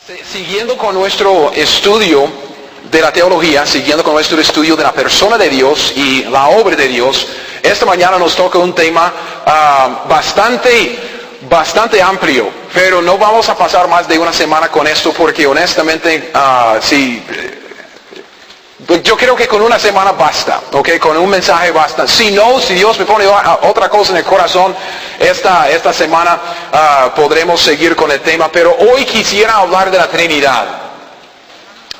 Siguiendo con nuestro estudio de la teología, siguiendo con nuestro estudio de la persona de Dios y la obra de Dios, esta mañana nos toca un tema bastante amplio, pero no vamos a pasar más de una semana con esto porque honestamente, yo creo que con una semana basta, ¿ok? Con un mensaje basta. Si no, si Dios me pone otra cosa en el corazón, esta semana podremos seguir con el tema. Pero hoy quisiera hablar de la Trinidad.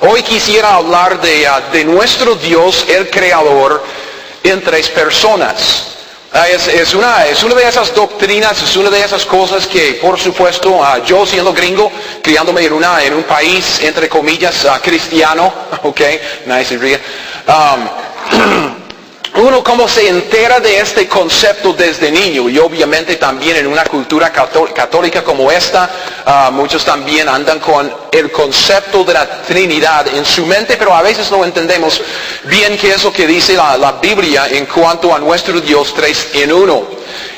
Hoy quisiera hablar de nuestro Dios, el Creador, en tres personas. Es una de esas doctrinas, es una de esas cosas que, por supuesto, yo siendo gringo, criándome en un país, entre comillas, cristiano, ok, nadie se ríe, uno como se entera de este concepto desde niño, y obviamente también en una cultura católica como esta, muchos también andan con el concepto de la Trinidad en su mente, pero a veces no entendemos bien qué es lo que dice la Biblia en cuanto a nuestro Dios tres en uno.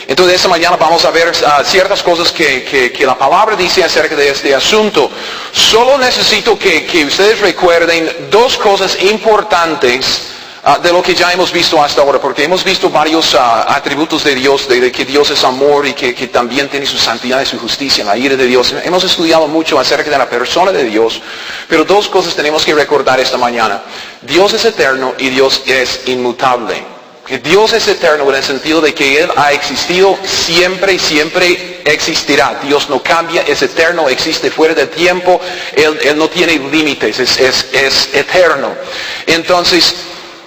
Entonces esta mañana vamos a ver ciertas cosas que la palabra dice acerca de este asunto. Solo necesito que ustedes recuerden dos cosas importantes de lo que ya hemos visto hasta ahora, porque hemos visto varios atributos de Dios, de que Dios es amor y que también tiene su santidad y su justicia, la ira de Dios. Hemos estudiado mucho acerca de la persona de Dios, pero dos cosas tenemos que recordar esta mañana. Dios es eterno y Dios es inmutable. Que Dios es eterno en el sentido de que Él ha existido siempre y siempre existirá. Dios no cambia, es eterno, existe fuera del tiempo, Él no tiene límites, es eterno. Entonces,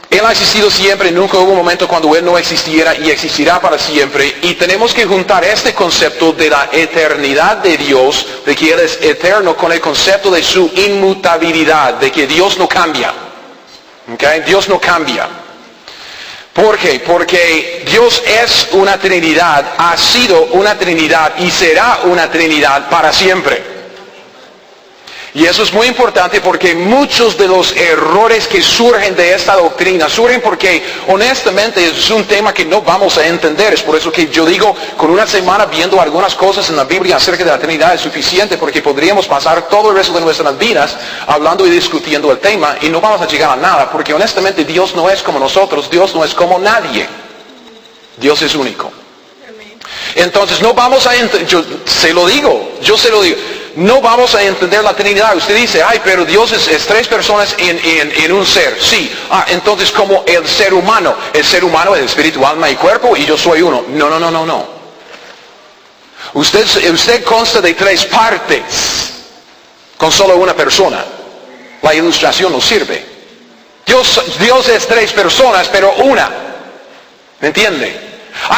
Él ha existido siempre, nunca hubo un momento cuando Él no existiera y existirá para siempre. Y tenemos que juntar este concepto de la eternidad de Dios, de que Él es eterno, con el concepto de su inmutabilidad, de que Dios no cambia. ¿Okay? Dios no cambia. ¿Por qué? Porque Dios es una Trinidad, ha sido una Trinidad y será una Trinidad para siempre. Y eso es muy importante porque muchos de los errores que surgen de esta doctrina surgen porque honestamente es un tema que no vamos a entender. Es por eso que yo digo, con una semana viendo algunas cosas en la Biblia acerca de la Trinidad es suficiente, porque podríamos pasar todo el resto de nuestras vidas hablando y discutiendo el tema y no vamos a llegar a nada, porque honestamente Dios no es como nosotros, Dios no es como nadie. Dios es único. Entonces no vamos a entender, yo se lo digo. No vamos a entender la Trinidad. Usted dice, pero Dios es tres personas en un ser. Sí. Entonces como el ser humano es espíritu, alma y cuerpo y yo soy uno. No. Usted consta de tres partes con solo una persona. La ilustración no sirve. Dios es tres personas, pero una. ¿Me entiende?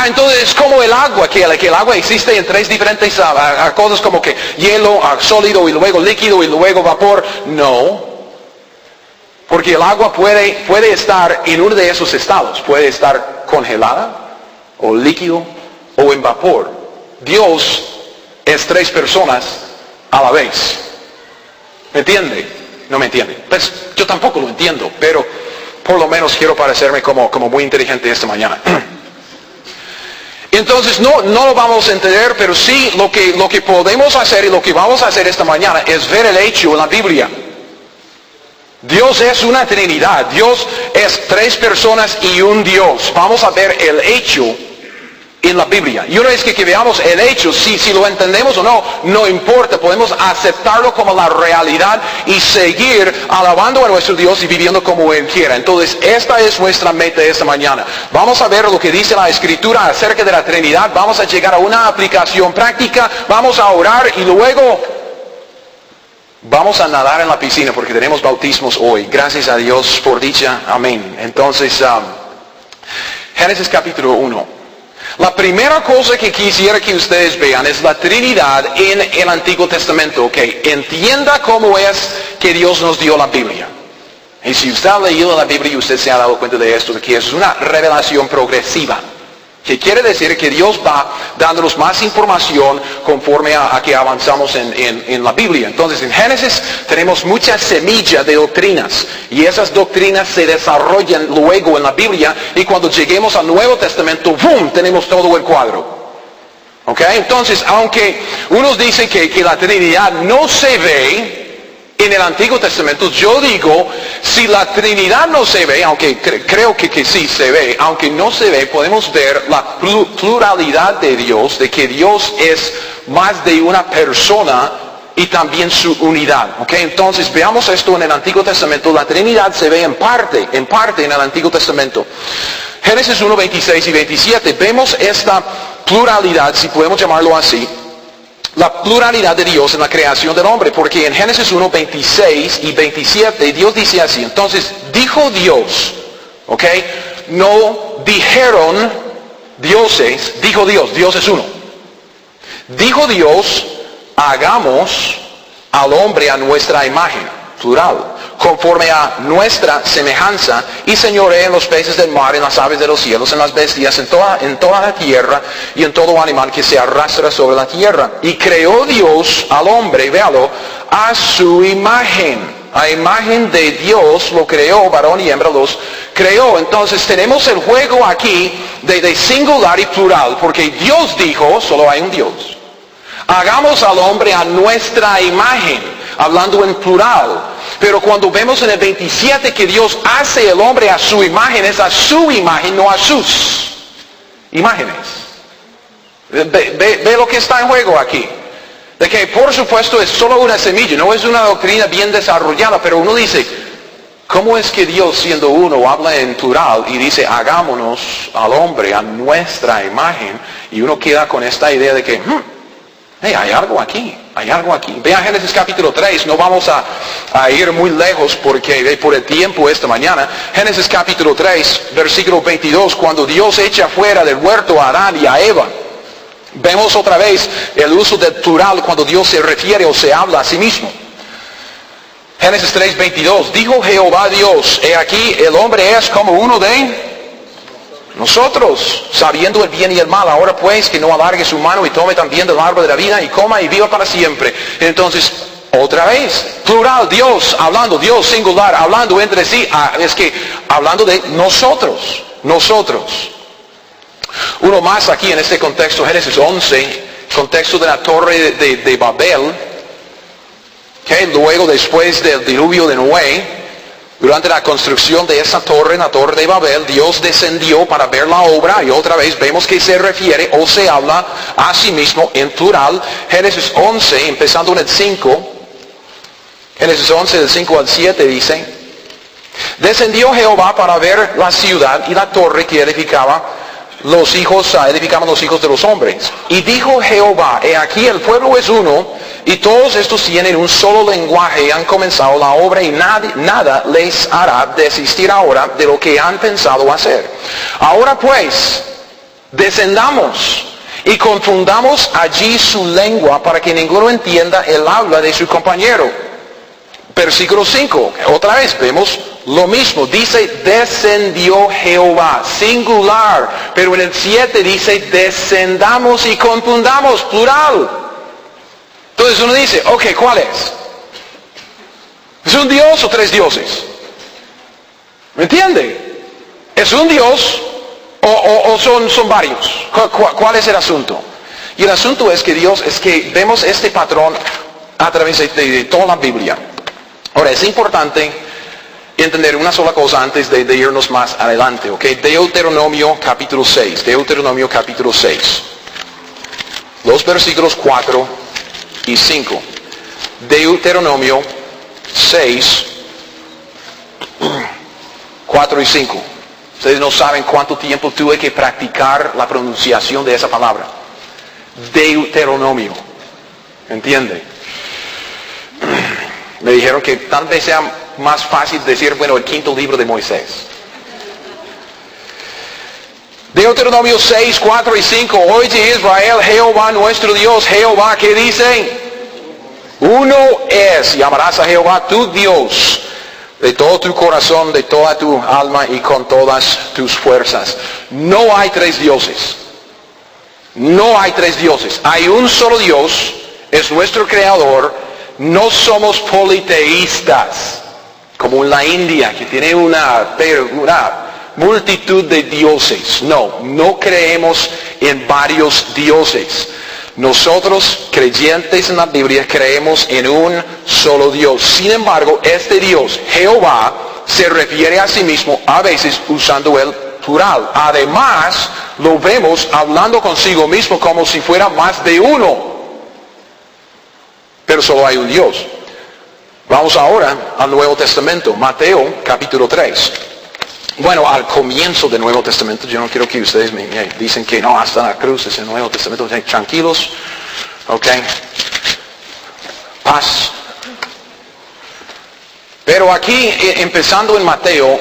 Entonces es como el agua, que el agua existe en tres diferentes cosas, como que hielo, sólido y luego líquido y luego vapor. No, porque el agua puede estar en uno de esos estados, puede estar congelada o líquido o en vapor. Dios es tres personas a la vez. ¿Me entiende? No me entiende. Pues yo tampoco lo entiendo, pero por lo menos quiero parecerme como muy inteligente esta mañana. Entonces no lo vamos a entender, pero sí lo que podemos hacer y lo que vamos a hacer esta mañana es ver el hecho en la Biblia. Dios es una Trinidad, Dios es tres personas y un Dios. Vamos a ver el hecho en la Biblia. Y una vez que veamos el hecho, si lo entendemos o no importa, podemos aceptarlo como la realidad y seguir alabando a nuestro Dios y viviendo como Él quiera. Entonces, esta es nuestra meta esta mañana. Vamos a ver lo que dice la Escritura acerca de la Trinidad, vamos a llegar a una aplicación práctica, vamos a orar y luego vamos a nadar en la piscina porque tenemos bautismos hoy. Gracias a Dios por dicha. Amén. Entonces, Génesis capítulo 1. La primera cosa que quisiera que ustedes vean es la Trinidad en el Antiguo Testamento. Okay. Entienda cómo es que Dios nos dio la Biblia. Y si usted ha leído la Biblia y usted se ha dado cuenta de esto, de que es una revelación progresiva. Que quiere decir que Dios va dándonos más información conforme a que avanzamos en la Biblia. Entonces en Génesis tenemos mucha semilla de doctrinas. Y esas doctrinas se desarrollan luego en la Biblia. Y cuando lleguemos al Nuevo Testamento, ¡boom!, tenemos todo el cuadro. ¿Ok? Entonces, aunque unos dicen que la Trinidad no se ve, En el Antiguo Testamento yo digo, si la Trinidad no se ve, aunque creo que sí se ve, aunque no se ve, podemos ver la pluralidad de Dios, de que Dios es más de una persona y también su unidad. ¿Okay? Entonces veamos esto en el Antiguo Testamento. La Trinidad se ve en parte en el Antiguo Testamento. Génesis 1, 26 y 27. Vemos esta pluralidad, si podemos llamarlo así. La pluralidad de Dios en la creación del hombre, porque en Génesis 1, 26 y 27 Dios dice así, entonces dijo Dios, ¿ok? No dijeron dioses, dijo Dios, Dios es uno. Dijo Dios, hagamos al hombre a nuestra imagen, plural, conforme a nuestra semejanza, y señoree en los peces del mar, en las aves de los cielos, en las bestias, en toda la tierra, y en todo animal que se arrastra sobre la tierra. Y creó Dios al hombre, véalo, a su imagen. A imagen de Dios lo creó, varón y hembra los creó. Entonces tenemos el juego aquí de singular y plural, porque Dios dijo, solo hay un Dios. Hagamos al hombre a nuestra imagen, hablando en plural. Pero cuando vemos en el 27 que Dios hace el hombre a su imagen, es a su imagen, no a sus imágenes. Ve lo que está en juego aquí. De que por supuesto es solo una semilla, no es una doctrina bien desarrollada, pero uno dice, ¿cómo es que Dios siendo uno habla en plural y dice, hagámonos al hombre a nuestra imagen? Y uno queda con esta idea de que, hey, hay algo aquí. Ve a Génesis capítulo 3, no vamos a ir muy lejos porque por el tiempo esta mañana. Génesis capítulo 3, versículo 22, cuando Dios echa fuera del huerto a Adán y a Eva. Vemos otra vez el uso del plural cuando Dios se refiere o se habla a sí mismo. Génesis 3, 22, dijo Jehová Dios, he aquí el hombre es como uno de nosotros, sabiendo el bien y el mal. Ahora pues que no alargue su mano y tome también del árbol de la vida y coma y viva para siempre. Entonces, otra vez, plural, Dios hablando, Dios singular, hablando entre sí, es que hablando de nosotros. Uno más aquí en este contexto, Génesis 11, contexto de la torre de Babel, que luego después del diluvio de Noé, durante la construcción de esa torre, la torre de Babel, Dios descendió para ver la obra y otra vez vemos que se refiere o se habla a sí mismo en plural. Génesis 11, empezando en el 5, Génesis 11 del 5 al 7 dice, descendió Jehová para ver la ciudad y la torre que edificaban los hijos de los hombres. Y dijo Jehová, he aquí el pueblo es uno, y todos estos tienen un solo lenguaje y han comenzado la obra y nada les hará desistir ahora de lo que han pensado hacer. Ahora pues, descendamos y confundamos allí su lengua para que ninguno entienda el habla de su compañero. Versículo 5, otra vez vemos lo mismo, dice descendió Jehová, singular, pero en el 7 dice descendamos y confundamos, plural. Entonces uno dice, ok, ¿cuál es? ¿Es un Dios o tres dioses? ¿Me entiende? ¿Es un Dios o son varios? ¿Cuál es el asunto? Y el asunto es que vemos este patrón a través de toda la Biblia. Ahora, es importante entender una sola cosa antes de irnos más adelante, ¿ok? Deuteronomio capítulo 6. Los versículos 4 y 5. Deuteronomio 6, 4 y 5. Ustedes no saben cuánto tiempo tuve que practicar la pronunciación de esa palabra. Deuteronomio. ¿Entiende? Me dijeron que tal vez sea más fácil decir, bueno, el quinto libro de Moisés. Deuteronomio 6, 4 y 5. Oye Israel, Jehová nuestro Dios, Jehová, ¿qué dice? Uno es, y amarás a Jehová tu Dios de todo tu corazón, de toda tu alma y con todas tus fuerzas. No hay tres dioses. No hay tres dioses. Hay un solo Dios, es nuestro creador. No somos politeístas, como en la India, que tiene una multitud de dioses. No creemos en varios dioses. Nosotros, creyentes en la Biblia, creemos en un solo Dios. Sin embargo, este Dios, Jehová, se refiere a sí mismo a veces usando el plural. Además, lo vemos hablando consigo mismo como si fuera más de uno. Pero solo hay un Dios. Vamos ahora al Nuevo Testamento, Mateo capítulo 3. Bueno, al comienzo del Nuevo Testamento, yo no quiero que ustedes me dicen que no, hasta la cruz es el Nuevo Testamento. Tranquilos, ok. Paz. Pero aquí, empezando en Mateo,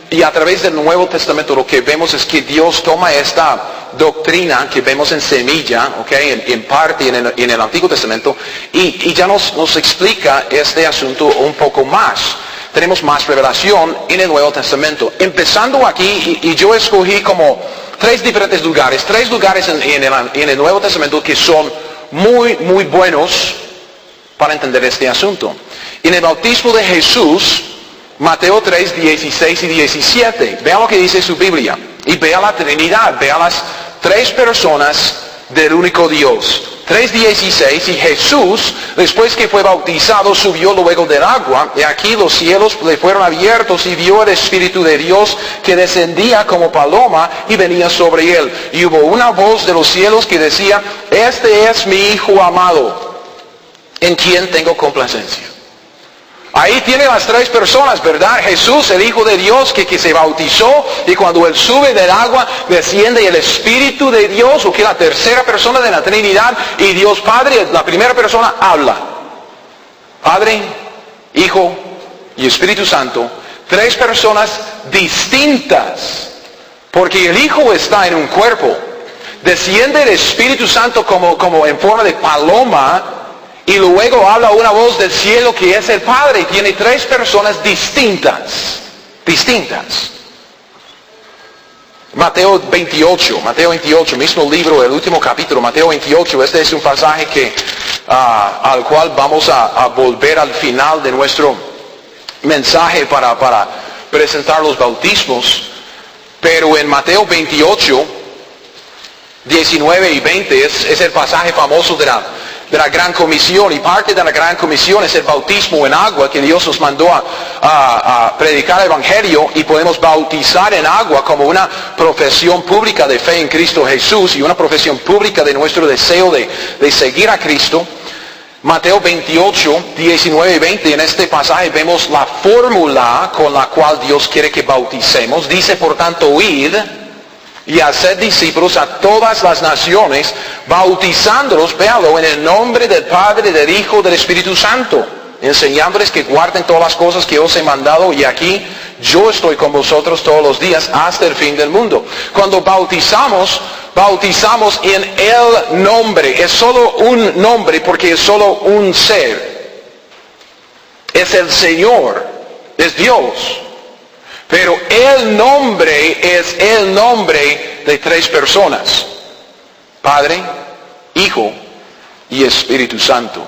y a través del Nuevo Testamento, lo que vemos es que Dios toma esta doctrina que vemos en semilla, ok, en parte en el Antiguo Testamento, y ya nos explica este asunto un poco más. Tenemos más revelación en el Nuevo Testamento. Empezando aquí, y yo escogí como tres diferentes lugares, en el Nuevo Testamento que son muy, muy buenos para entender este asunto. En el bautismo de Jesús, Mateo 3, 16 y 17. Vea lo que dice su Biblia. Y vea la Trinidad, vea las tres personas del único Dios. 3:16, y Jesús, después que fue bautizado, subió luego del agua, y aquí los cielos le fueron abiertos, y vio el Espíritu de Dios que descendía como paloma y venía sobre él. Y hubo una voz de los cielos que decía, este es mi Hijo amado, en quien tengo complacencia. Ahí tiene las tres personas, ¿verdad? Jesús, el Hijo de Dios, que se bautizó, y cuando Él sube del agua, desciende el Espíritu de Dios, o que la tercera persona de la Trinidad, y Dios Padre, la primera persona, habla. Padre, Hijo y Espíritu Santo, tres personas distintas, porque el Hijo está en un cuerpo. Desciende el Espíritu Santo como en forma de paloma, y luego habla una voz del cielo que es el Padre. Tiene tres personas distintas. Mateo 28, mismo libro, el último capítulo, Mateo 28. Este es un pasaje al cual vamos a volver al final de nuestro mensaje para presentar los bautismos. Pero en Mateo 28, 19 y 20 es el pasaje famoso de la Gran Comisión, y parte de la Gran Comisión es el bautismo en agua, que Dios nos mandó a predicar el Evangelio, y podemos bautizar en agua como una profesión pública de fe en Cristo Jesús, y una profesión pública de nuestro deseo de seguir a Cristo. Mateo 28, 19 y 20, en este pasaje vemos la fórmula con la cual Dios quiere que bauticemos. Dice, por tanto, id y hacer discípulos a todas las naciones, bautizándolos, véalo, en el nombre del Padre, del Hijo, del Espíritu Santo, enseñándoles que guarden todas las cosas que os he mandado, y aquí yo estoy con vosotros todos los días hasta el fin del mundo. Cuando bautizamos en el nombre. Es solo un nombre porque es solo un ser. Es el Señor, es Dios. Pero el nombre es el nombre de tres personas: Padre, Hijo y Espíritu Santo.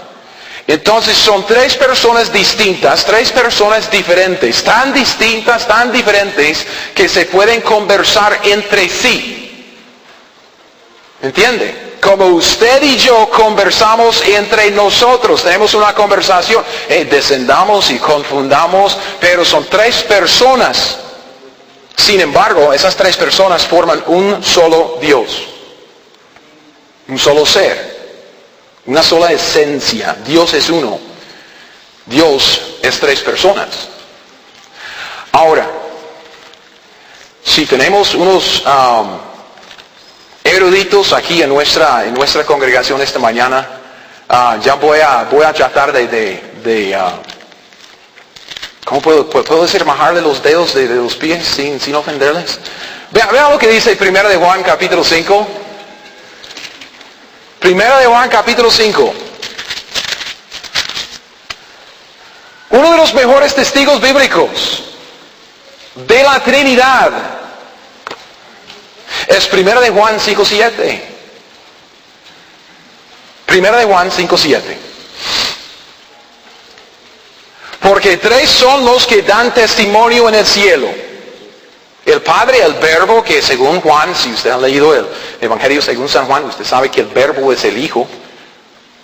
Entonces son tres personas distintas, tres personas diferentes, tan distintas, tan diferentes, que se pueden conversar entre sí. ¿Entiende? Como usted y yo conversamos entre nosotros, tenemos una conversación, descendamos y confundamos, pero son tres personas. Sin embargo, esas tres personas forman un solo Dios, un solo ser, una sola esencia. Dios es uno, Dios es tres personas. Ahora, si tenemos unos eruditos aquí en nuestra congregación esta mañana, ya voy a tratar ¿cómo puedo decir? Majarle los dedos de los pies sin ofenderles. Vean lo que dice 1 de Juan capítulo 5. 1 de Juan capítulo 5. Uno de los mejores testigos bíblicos de la Trinidad es 1 de Juan 5:7. 1 de Juan 5:7. Porque tres son los que dan testimonio en el cielo: El Padre, el Verbo, que según Juan, si usted ha leído el Evangelio según San Juan, usted sabe que el Verbo es el Hijo.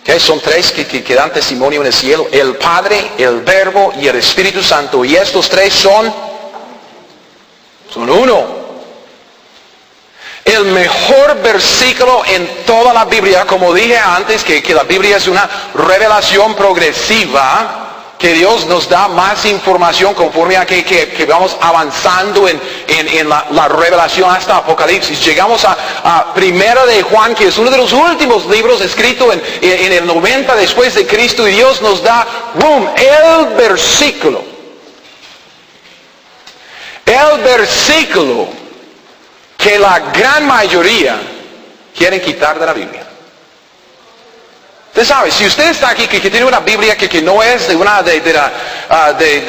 Okay, son tres que dan testimonio en el cielo. El Padre, el Verbo y el Espíritu Santo. Y estos tres son uno. El mejor versículo en toda la Biblia, como dije antes, que la Biblia es una revelación progresiva, que Dios nos da más información conforme a que vamos avanzando en la revelación hasta Apocalipsis. Llegamos a Primera de Juan, que es uno de los últimos libros escrito en el 90 después de Cristo, y Dios nos da, el versículo que la gran mayoría quieren quitar de la Biblia. Usted sabe, si usted está aquí que tiene una Biblia que no es de una de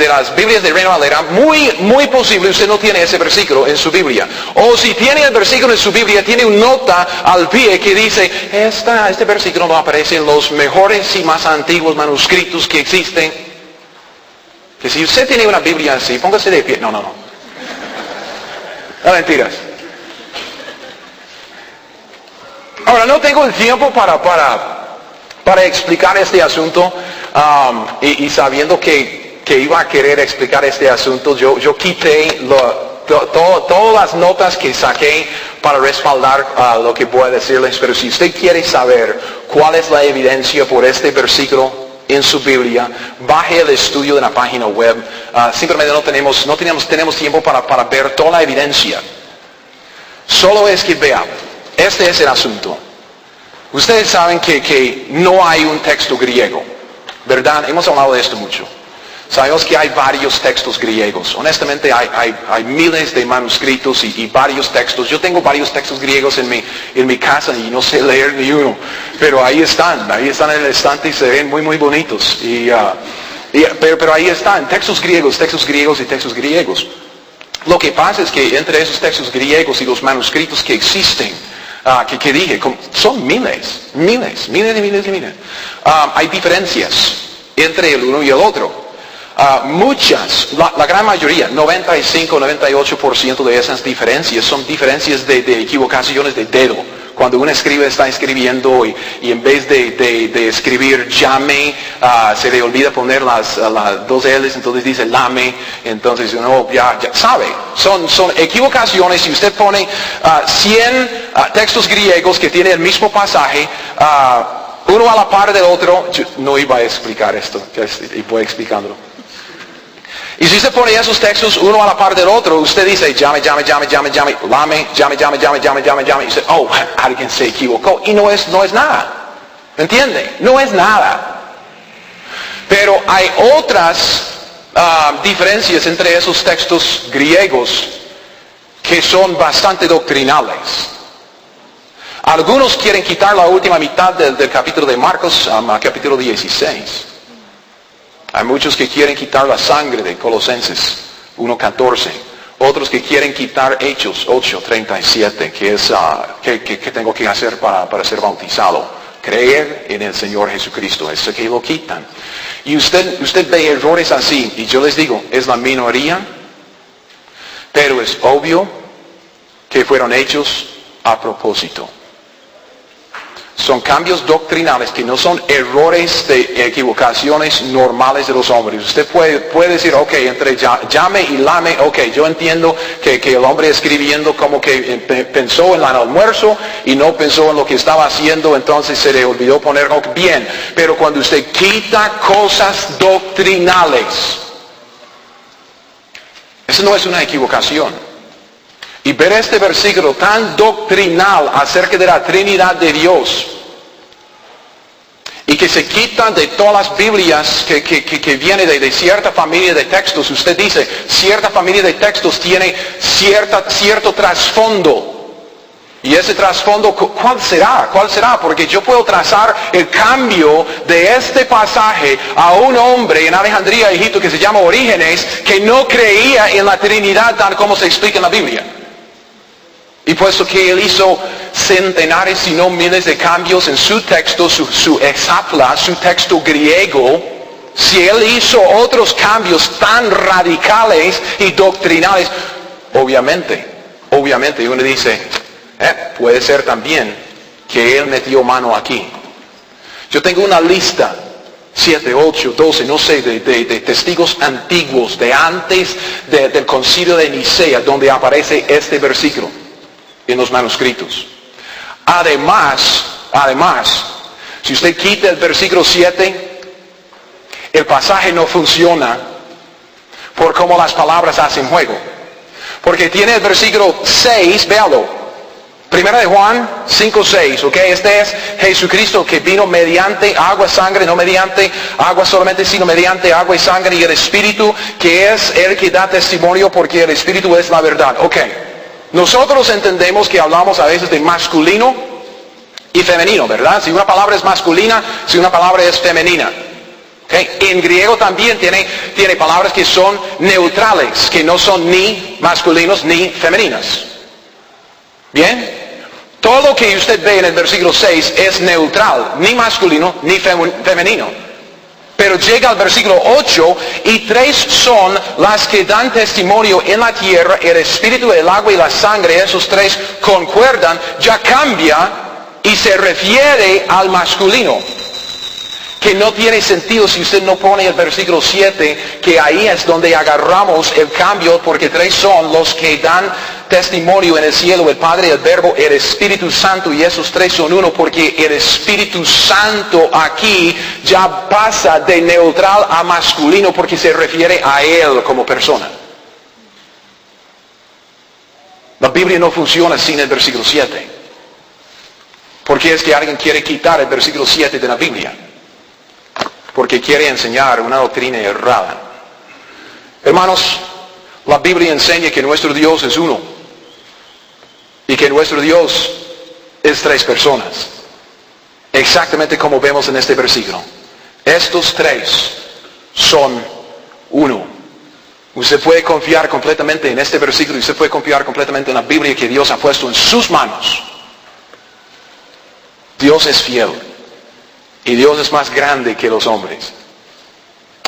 las Biblias de Reina Valera, muy posible usted no tiene ese versículo en su Biblia. O si tiene el versículo en su Biblia, tiene una nota al pie que dice, este versículo no aparece en los mejores y más antiguos manuscritos que existen. Que si usted tiene una Biblia así, póngase de pie. No, mentiras. Ahora, no tengo el tiempo para explicar este asunto, y sabiendo que iba a querer explicar este asunto, yo quité todas las notas que saqué para respaldar lo que voy a decirles. Pero si usted quiere saber cuál es la evidencia por este versículo en su Biblia, baje el estudio de la página web. Simplemente no tenemos tiempo para ver toda la evidencia. Solo es que vea, este es el asunto. Ustedes saben que no hay un texto griego, ¿verdad? Hemos hablado de esto mucho. Sabemos que hay varios textos griegos. Honestamente hay miles de manuscritos y varios textos. Yo tengo varios textos griegos en mi casa y no sé leer ni uno. Pero ahí están en el estante y se ven muy bonitos. Pero ahí están, textos griegos y textos griegos. Lo que pasa es que entre esos textos griegos y los manuscritos que existen, que dije, son miles. Hay diferencias entre el uno y el otro. Muchas, la gran mayoría, 95-98% de esas diferencias son diferencias de equivocaciones de dedo. Cuando un está escribiendo y en vez de escribir llame, se le olvida poner las dos L's, entonces dice lame, entonces uno ya sabe. Son equivocaciones. Si usted pone 100 textos griegos que tienen el mismo pasaje, uno a la par del otro, yo no iba a explicar esto, y voy explicándolo. Y si usted pone esos textos uno a la par del otro, usted dice llame, lame, y dice, alguien se equivocó. Y no es nada. ¿Entiende? No es nada. Pero hay otras diferencias entre esos textos griegos que son bastante doctrinales. Algunos quieren quitar la última mitad del capítulo de Marcos, capítulo 16. Hay muchos que quieren quitar la sangre de Colosenses 1:14. Otros que quieren quitar Hechos 8:37, que es que tengo que hacer para ser bautizado. Creer en el Señor Jesucristo. Eso que lo quitan. Y usted ve errores así. Y yo les digo, es la minoría. Pero es obvio que fueron hechos a propósito. Son cambios doctrinales que no son errores de equivocaciones normales de los hombres. Usted puede decir, entre llame y lame, yo entiendo que el hombre escribiendo como que pensó en el almuerzo y no pensó en lo que estaba haciendo, entonces se le olvidó poner bien. Pero cuando usted quita cosas doctrinales, eso no es una equivocación. Y ver este versículo tan doctrinal acerca de la Trinidad de Dios, y que se quitan de todas las Biblias que viene de cierta familia de textos. Usted dice, cierta familia de textos tiene cierto trasfondo. Y ese trasfondo, ¿cuál será? Porque yo puedo trazar el cambio de este pasaje a un hombre en Alejandría, Egipto, que se llama Orígenes, que no creía en la Trinidad tal como se explica en la Biblia. Y puesto que él hizo centenares, si no miles de cambios en su texto, su hexapla, su texto griego, si él hizo otros cambios tan radicales y doctrinales, Obviamente, y uno dice, puede ser también que Él metió mano aquí. Yo tengo una lista, 7, 8, 12, no sé, de testigos antiguos, de antes del concilio de Nicea, donde aparece este versículo en los manuscritos. Además, si usted quita el versículo 7, el pasaje no funciona por cómo las palabras hacen juego. Porque tiene el versículo 6, véalo. Primera de Juan 5:6, ¿ok? Este es Jesucristo que vino mediante agua y sangre, no mediante agua solamente, sino mediante agua y sangre, y el Espíritu que es el que da testimonio, porque el Espíritu es la verdad. Ok, nosotros entendemos que hablamos a veces de masculino y femenino, ¿verdad? Si una palabra es masculina, si una palabra es femenina. Okay. En griego también tiene palabras que son neutrales, que no son ni masculinos ni femeninas. ¿Bien? Todo lo que usted ve en el versículo 6 es neutral, ni masculino ni femenino. Pero llega al versículo 8 y 3 son las que dan testimonio en la tierra, el espíritu, el agua y la sangre, esos 3 concuerdan, ya cambia y se refiere al masculino. Que no tiene sentido si usted no pone el versículo 7, que ahí es donde agarramos el cambio, porque 3 son los que dan testimonio en el cielo, el Padre, el Verbo, el Espíritu Santo, y esos 3 son uno, porque el Espíritu Santo aquí ya pasa de neutral a masculino, porque se refiere a Él como persona. La Biblia no funciona sin el versículo 7. ¿Por qué es que alguien quiere quitar el versículo 7 de la Biblia? Porque quiere enseñar una doctrina errada. Hermanos, la Biblia enseña que nuestro Dios es uno. Y que nuestro Dios es 3 personas. Exactamente como vemos en este versículo. Estos 3 son uno. Usted puede confiar completamente en este versículo y usted puede confiar completamente en la Biblia que Dios ha puesto en sus manos. Dios es fiel. Y Dios es más grande que los hombres.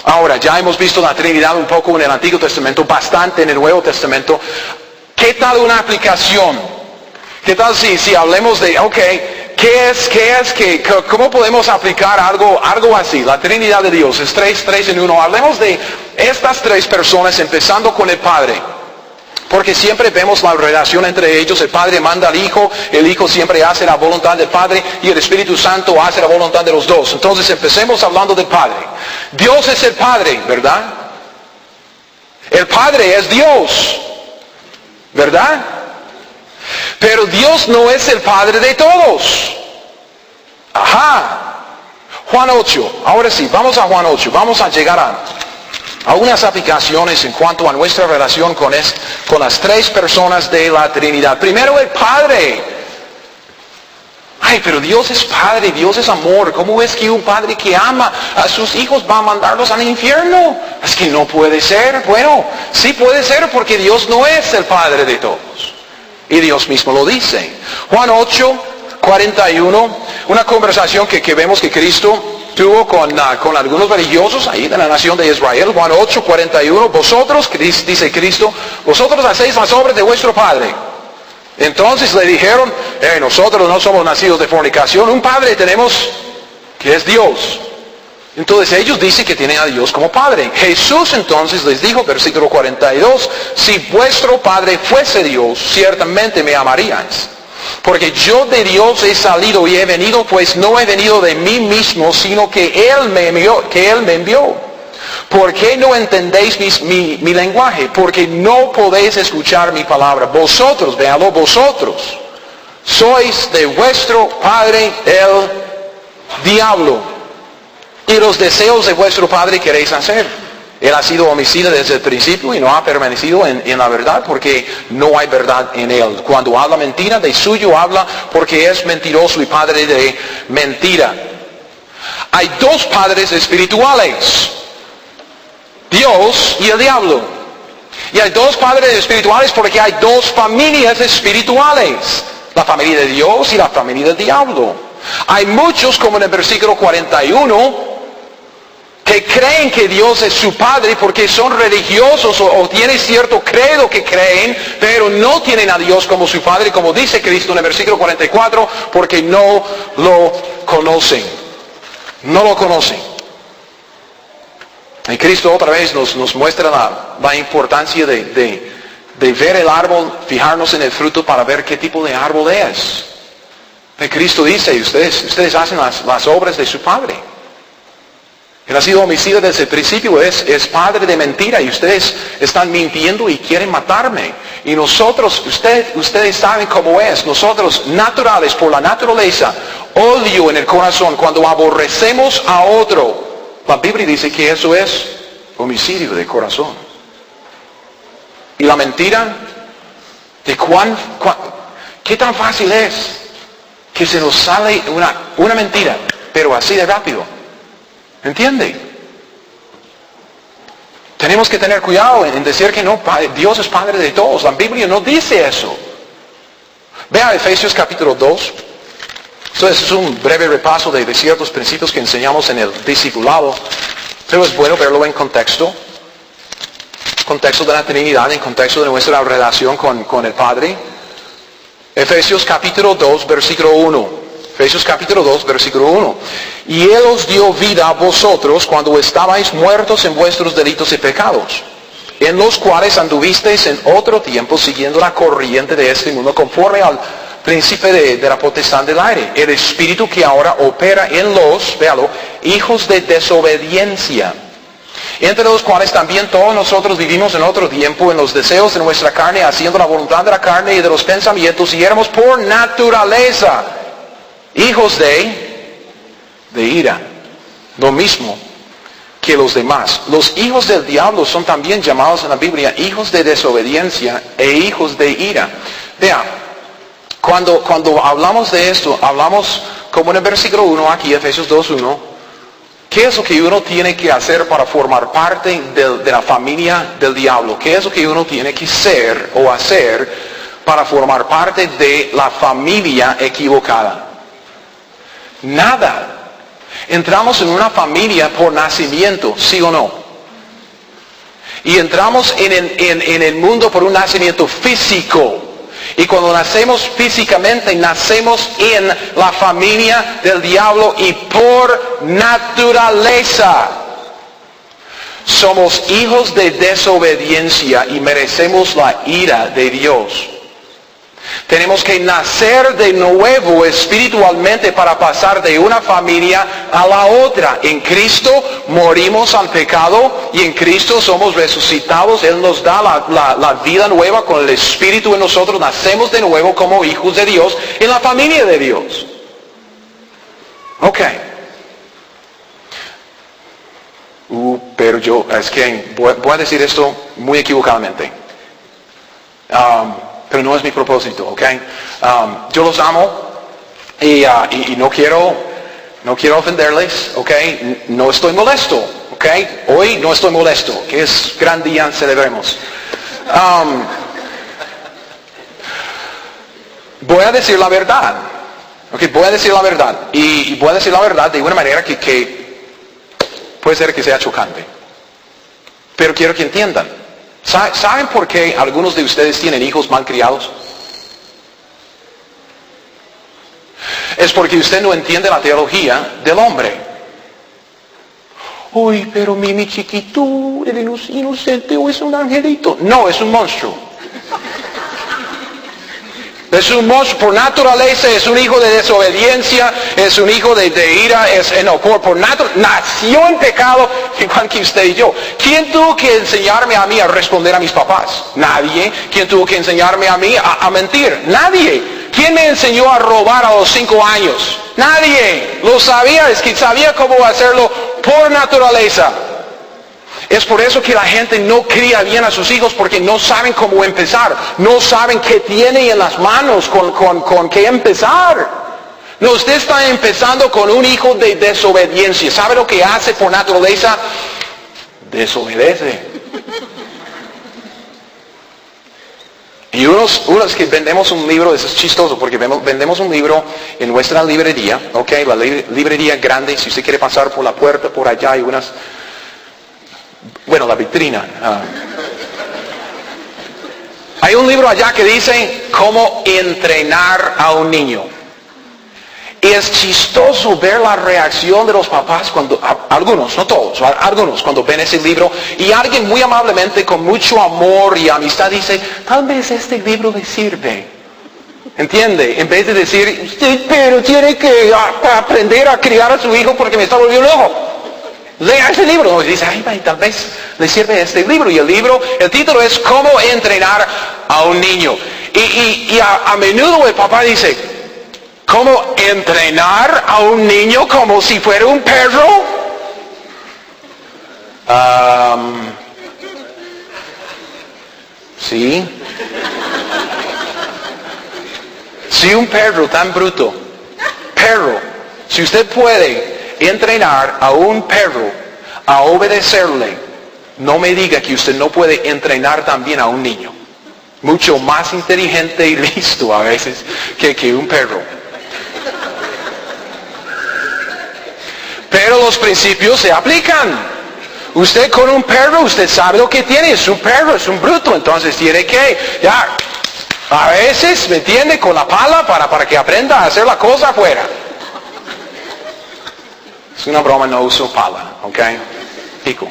Ahora, ya hemos visto la Trinidad un poco en el Antiguo Testamento, bastante en el Nuevo Testamento. ¿Qué tal una aplicación? ¿Qué tal si hablemos de, cómo podemos aplicar algo así? La Trinidad de Dios es 3 en 1. Hablemos de estas 3 personas, empezando con el Padre. Porque siempre vemos la relación entre ellos. El Padre manda al Hijo, el Hijo siempre hace la voluntad del Padre y el Espíritu Santo hace la voluntad de los dos. Entonces empecemos hablando del Padre. Dios es el Padre, ¿verdad? El Padre es Dios, ¿verdad? Pero Dios no es el Padre de todos. Ajá. Juan 8, ahora sí, vamos a Juan 8, vamos a llegar a unas aplicaciones en cuanto a nuestra relación con las 3 personas de la Trinidad. Primero el Padre. Ay, pero Dios es Padre, Dios es amor. ¿Cómo es que un padre que ama a sus hijos va a mandarlos al infierno? Es que no puede ser. Bueno, sí puede ser, porque Dios no es el Padre de todos. Y Dios mismo lo dice. Juan 8, 41, una conversación que vemos que Cristo tuvo con algunos religiosos ahí de la nación de Israel. Juan 8, 41, vosotros, dice Cristo, vosotros hacéis las obras de vuestro Padre. Entonces le dijeron, nosotros no somos nacidos de fornicación, un Padre tenemos que es Dios. Entonces ellos dicen que tienen a Dios como Padre. Jesús entonces les dijo, versículo 42, si vuestro Padre fuese Dios, ciertamente me amaríais. Porque yo de Dios he salido y he venido, pues no he venido de mí mismo, sino que Él me envió. ¿Por qué no entendéis mi lenguaje? Porque no podéis escuchar mi palabra. Vosotros, véanlo, vosotros sois de vuestro padre el diablo, y los deseos de vuestro padre queréis hacer. Él ha sido homicida desde el principio y no ha permanecido en la verdad, porque no hay verdad en él. Cuando habla mentira, de suyo habla, porque es mentiroso y padre de mentira. Hay 2 padres espirituales, Dios y el diablo. Y hay 2 padres espirituales porque hay 2 familias espirituales, la familia de Dios y la familia del diablo. Hay muchos, como en el versículo 41, que creen que Dios es su Padre porque son religiosos o tienen cierto credo que creen, pero no tienen a Dios como su Padre, como dice Cristo en el versículo 44, porque no lo conocen. No lo conocen. Y Cristo otra vez nos muestra la importancia de ver el árbol, fijarnos en el fruto para ver qué tipo de árbol es. Y Cristo dice, ustedes hacen las obras de su Padre. Él ha sido homicida desde el principio, es padre de mentira y ustedes están mintiendo y quieren matarme. Y nosotros, ustedes saben cómo es, nosotros naturales por la naturaleza, odio en el corazón cuando aborrecemos a otro. La Biblia dice que eso es homicidio de corazón. Y la mentira, ¿qué tan fácil es que se nos sale una mentira, pero así de rápido? ¿Entiende? Tenemos que tener cuidado en decir que no, Dios es Padre de todos. La Biblia no dice eso. Vea Efesios capítulo 2. Esto es un breve repaso de ciertos principios que enseñamos en el discipulado. Pero es bueno verlo en contexto. Contexto de la Trinidad, en contexto de nuestra relación con el Padre. Efesios capítulo 2, versículo 1. Efesios capítulo 2, versículo 1. Y Él os dio vida a vosotros cuando estabais muertos en vuestros delitos y pecados, en los cuales anduvisteis en otro tiempo siguiendo la corriente de este mundo, conforme al príncipe de la potestad del aire, el espíritu que ahora opera en los, véalo, hijos de desobediencia, entre los cuales también todos nosotros vivimos en otro tiempo en los deseos de nuestra carne, haciendo la voluntad de la carne y de los pensamientos, y éramos por naturaleza hijos de ira, lo mismo que los demás. Los hijos del diablo son también llamados en la Biblia hijos de desobediencia e hijos de ira. Vea, cuando hablamos de esto, hablamos como en el versículo 1 aquí, Efesios 2:1, ¿qué es lo que uno tiene que hacer para formar parte de la familia del diablo? ¿Qué es lo que uno tiene que ser o hacer para formar parte de la familia equivocada? Nada. Entramos en una familia por nacimiento, ¿sí o no? Y entramos en el mundo por un nacimiento físico. Y cuando nacemos físicamente, nacemos en la familia del diablo y por naturaleza somos hijos de desobediencia y merecemos la ira de Dios. Tenemos que nacer de nuevo espiritualmente para pasar de una familia a la otra. En Cristo morimos al pecado y en Cristo somos resucitados. Él nos da la vida nueva con el Espíritu en nosotros. Nacemos de nuevo como hijos de Dios en la familia de Dios. Ok. Pero voy a decir esto muy equivocadamente. Pero no es mi propósito, ¿ok? Yo los amo y no quiero ofenderles, ¿ok? No estoy molesto, ¿ok? Hoy no estoy molesto, que es gran día, celebremos. Voy a decir la verdad, ¿ok? Voy a decir la verdad y voy a decir la verdad de una manera que puede ser que sea chocante. Pero quiero que entiendan. ¿Saben por qué algunos de ustedes tienen hijos mal criados? Es porque usted no entiende la teología del hombre. Uy, pero mi chiquito, el inocente, o es un angelito. No, es un monstruo. Es un monstruo, por naturaleza es un hijo de desobediencia, es un hijo de ira, por naturaleza, nació en pecado, igual que usted y yo. ¿Quién tuvo que enseñarme a mí a responder a mis papás? Nadie. ¿Quién tuvo que enseñarme a mí a mentir? Nadie. ¿Quién me enseñó a robar a los 5 años? Nadie. Lo sabía, es que sabía cómo hacerlo por naturaleza. Es por eso que la gente no cría bien a sus hijos, porque no saben cómo empezar. No saben qué tiene en las manos con qué empezar. No, usted está empezando con un hijo de desobediencia. ¿Sabe lo que hace por naturaleza? Desobedece. Y unos que vendemos un libro, eso es chistoso, porque vendemos un libro en nuestra librería, ok, la librería grande, si usted quiere pasar por la puerta, por allá hay unas, bueno, la vitrina. Hay un libro allá que dice cómo entrenar a un niño. Y es chistoso ver la reacción de los papás cuando, algunos, no todos, algunos cuando ven ese libro y alguien muy amablemente, con mucho amor y amistad dice, tal vez este libro le sirve. ¿Entiende? En vez de decir, sí, pero tiene que aprender a criar a su hijo porque me está volviendo loco. Lea ese libro. No, y dice, ay, tal vez le sirve este libro. Y el título es Cómo entrenar a un niño. Y a menudo el papá dice, ¿cómo entrenar a un niño como si fuera un perro? Sí. Si un perro tan bruto, si usted puede entrenar a un perro a obedecerle, no me diga que usted no puede entrenar también a un niño. Mucho más inteligente y listo a veces que un perro. Pero los principios se aplican. Usted con un perro, usted sabe lo que tiene. Es un perro, es un bruto. Entonces tiene que, a veces, ¿me entiende? Con la pala para que aprenda a hacer la cosa afuera. Es una broma, no uso pala, ¿ok? Pico.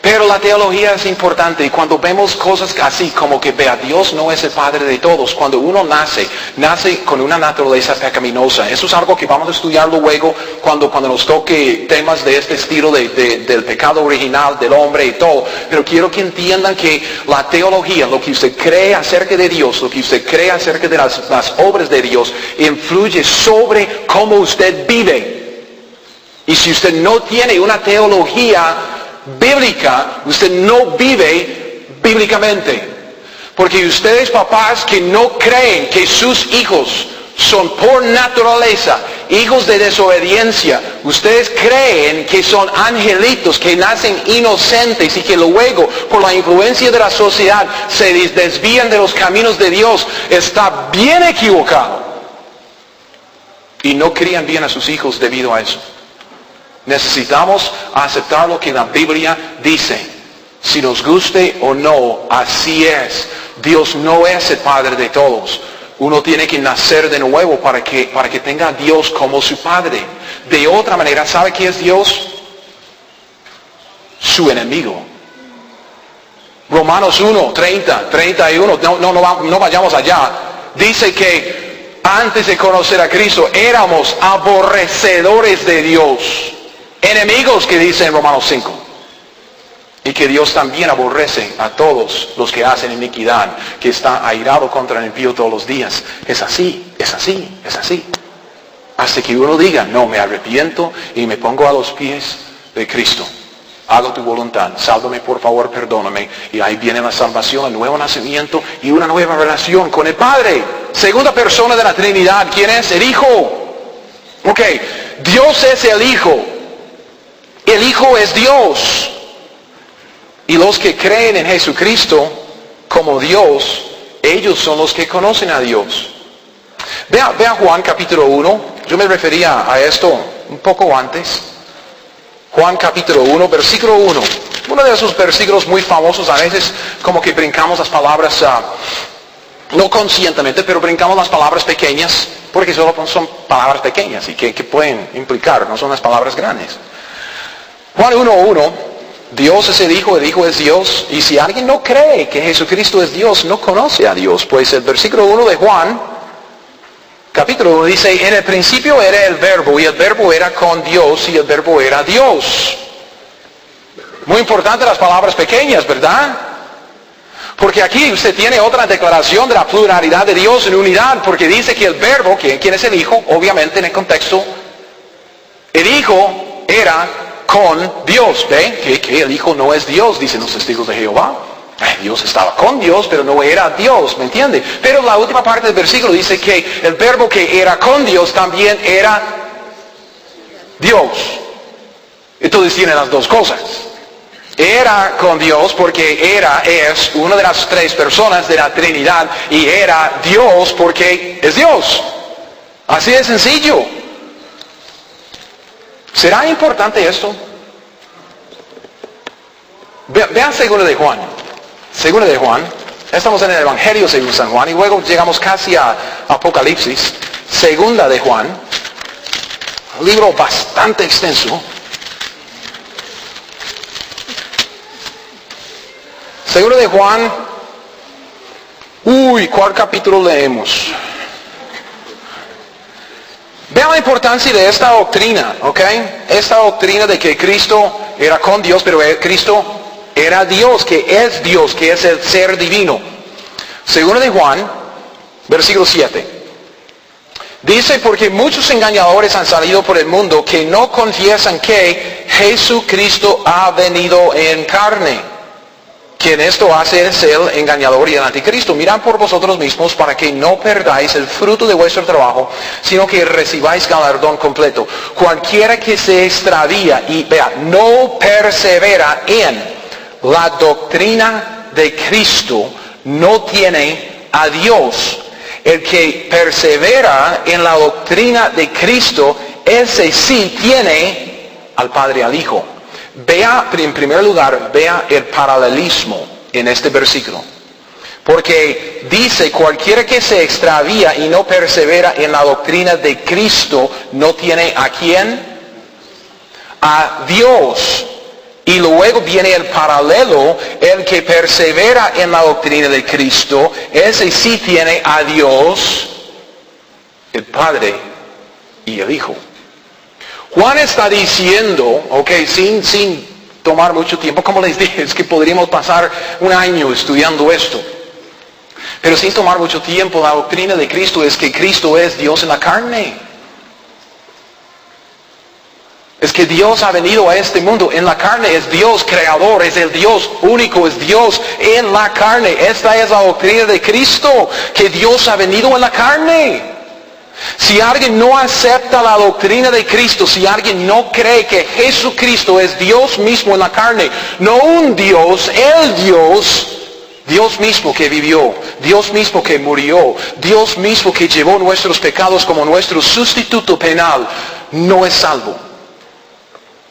Pero la teología es importante y cuando vemos cosas así como que vea, Dios no es el Padre de todos. Cuando uno nace con una naturaleza pecaminosa. Eso es algo que vamos a estudiar luego cuando nos toque temas de este estilo del pecado original del hombre y todo. Pero quiero que entiendan que la teología, lo que usted cree acerca de Dios, lo que usted cree acerca de las obras de Dios, influye sobre cómo usted vive. Y si usted no tiene una teología bíblica, usted no vive bíblicamente. Porque ustedes, papás, que no creen que sus hijos son por naturaleza hijos de desobediencia, ustedes creen que son angelitos que nacen inocentes y que luego por la influencia de la sociedad se desvían de los caminos de Dios, está bien equivocado. Y no crían bien a sus hijos debido a eso. Necesitamos aceptar lo que la Biblia dice. Si nos guste o no, así es. Dios no es el Padre de todos. Uno tiene que nacer de nuevo para que tenga a Dios como su Padre. De otra manera, ¿sabe qué es Dios? Su enemigo. Romanos 1, 30, 31, no vayamos allá. Dice que antes de conocer a Cristo éramos aborrecedores de Dios. Enemigos, que dice en Romanos 5. Y que Dios también aborrece a todos los que hacen iniquidad, que está airado contra el impío todos los días. Es así, es así, es así. Hasta que uno diga, no, me arrepiento y me pongo a los pies de Cristo. Hago tu voluntad, sálvame por favor, perdóname. Y ahí viene la salvación, el nuevo nacimiento y una nueva relación con el Padre. Segunda persona de la Trinidad, ¿quién es? El Hijo. Ok, Dios es el Hijo. El Hijo es Dios. Y los que creen en Jesucristo como Dios, ellos son los que conocen a Dios. Vea Juan capítulo 1. Yo me refería a esto un poco antes. Juan capítulo 1, versículo 1. Uno de esos versículos muy famosos, a veces como que brincamos las palabras, no conscientemente, pero brincamos las palabras pequeñas, porque solo son palabras pequeñas y que pueden implicar, no son las palabras grandes. Juan 1:1, Dios es el Hijo es Dios, y si alguien no cree que Jesucristo es Dios, no conoce a Dios. Pues el versículo 1 de Juan, capítulo 1, dice, en el principio era el Verbo, y el Verbo era con Dios, y el Verbo era Dios. Muy importante las palabras pequeñas, ¿verdad? Porque aquí usted tiene otra declaración de la pluralidad de Dios en unidad, porque dice que el Verbo, ¿quién es el Hijo? Obviamente en el contexto, el Hijo era con Dios. ¿Ve? Que el Hijo no es Dios, dicen los testigos de Jehová. Dios estaba con Dios, pero no era Dios, ¿me entiende? Pero la última parte del versículo dice que el Verbo que era con Dios también era Dios. Entonces tiene las dos cosas. Era con Dios porque es una de las tres personas de la Trinidad y era Dios porque es Dios. Así de sencillo. ¿Será importante esto? Vean 2 de Juan. 2 de Juan. Estamos en el Evangelio según San Juan y luego llegamos casi a Apocalipsis. 2 de Juan. Un libro bastante extenso. 2 de Juan. ¿Cuál capítulo leemos? Vean la importancia de esta doctrina, ¿ok? Esta doctrina de que Cristo era con Dios, pero Cristo era Dios, que es el ser divino. 2 de Juan, versículo 7. Dice, porque muchos engañadores han salido por el mundo que no confiesan que Jesucristo ha venido en carne. Quien esto hace es el engañador y el anticristo. Mirad por vosotros mismos para que no perdáis el fruto de vuestro trabajo, sino que recibáis galardón completo. Cualquiera que se extravía y no persevera en la doctrina de Cristo, no tiene a Dios. El que persevera en la doctrina de Cristo, ese sí tiene al Padre y al Hijo. Vea, en primer lugar, vea el paralelismo en este versículo. Porque dice, cualquiera que se extravía y no persevera en la doctrina de Cristo, no tiene a quién, a Dios. Y luego viene el paralelo, el que persevera en la doctrina de Cristo, ese sí tiene a Dios, el Padre y el Hijo. Juan está diciendo, sin tomar mucho tiempo, como les dije, es que podríamos pasar un año estudiando esto. Pero sin tomar mucho tiempo, la doctrina de Cristo es que Cristo es Dios en la carne. Es que Dios ha venido a este mundo en la carne, es Dios creador, es el Dios único, es Dios en la carne. Esta es la doctrina de Cristo, que Dios ha venido en la carne. Si alguien no acepta la doctrina de Cristo, si alguien no cree que Jesucristo es Dios mismo en la carne, no un Dios, el Dios, Dios mismo que vivió, Dios mismo que murió, Dios mismo que llevó nuestros pecados como nuestro sustituto penal, no es salvo.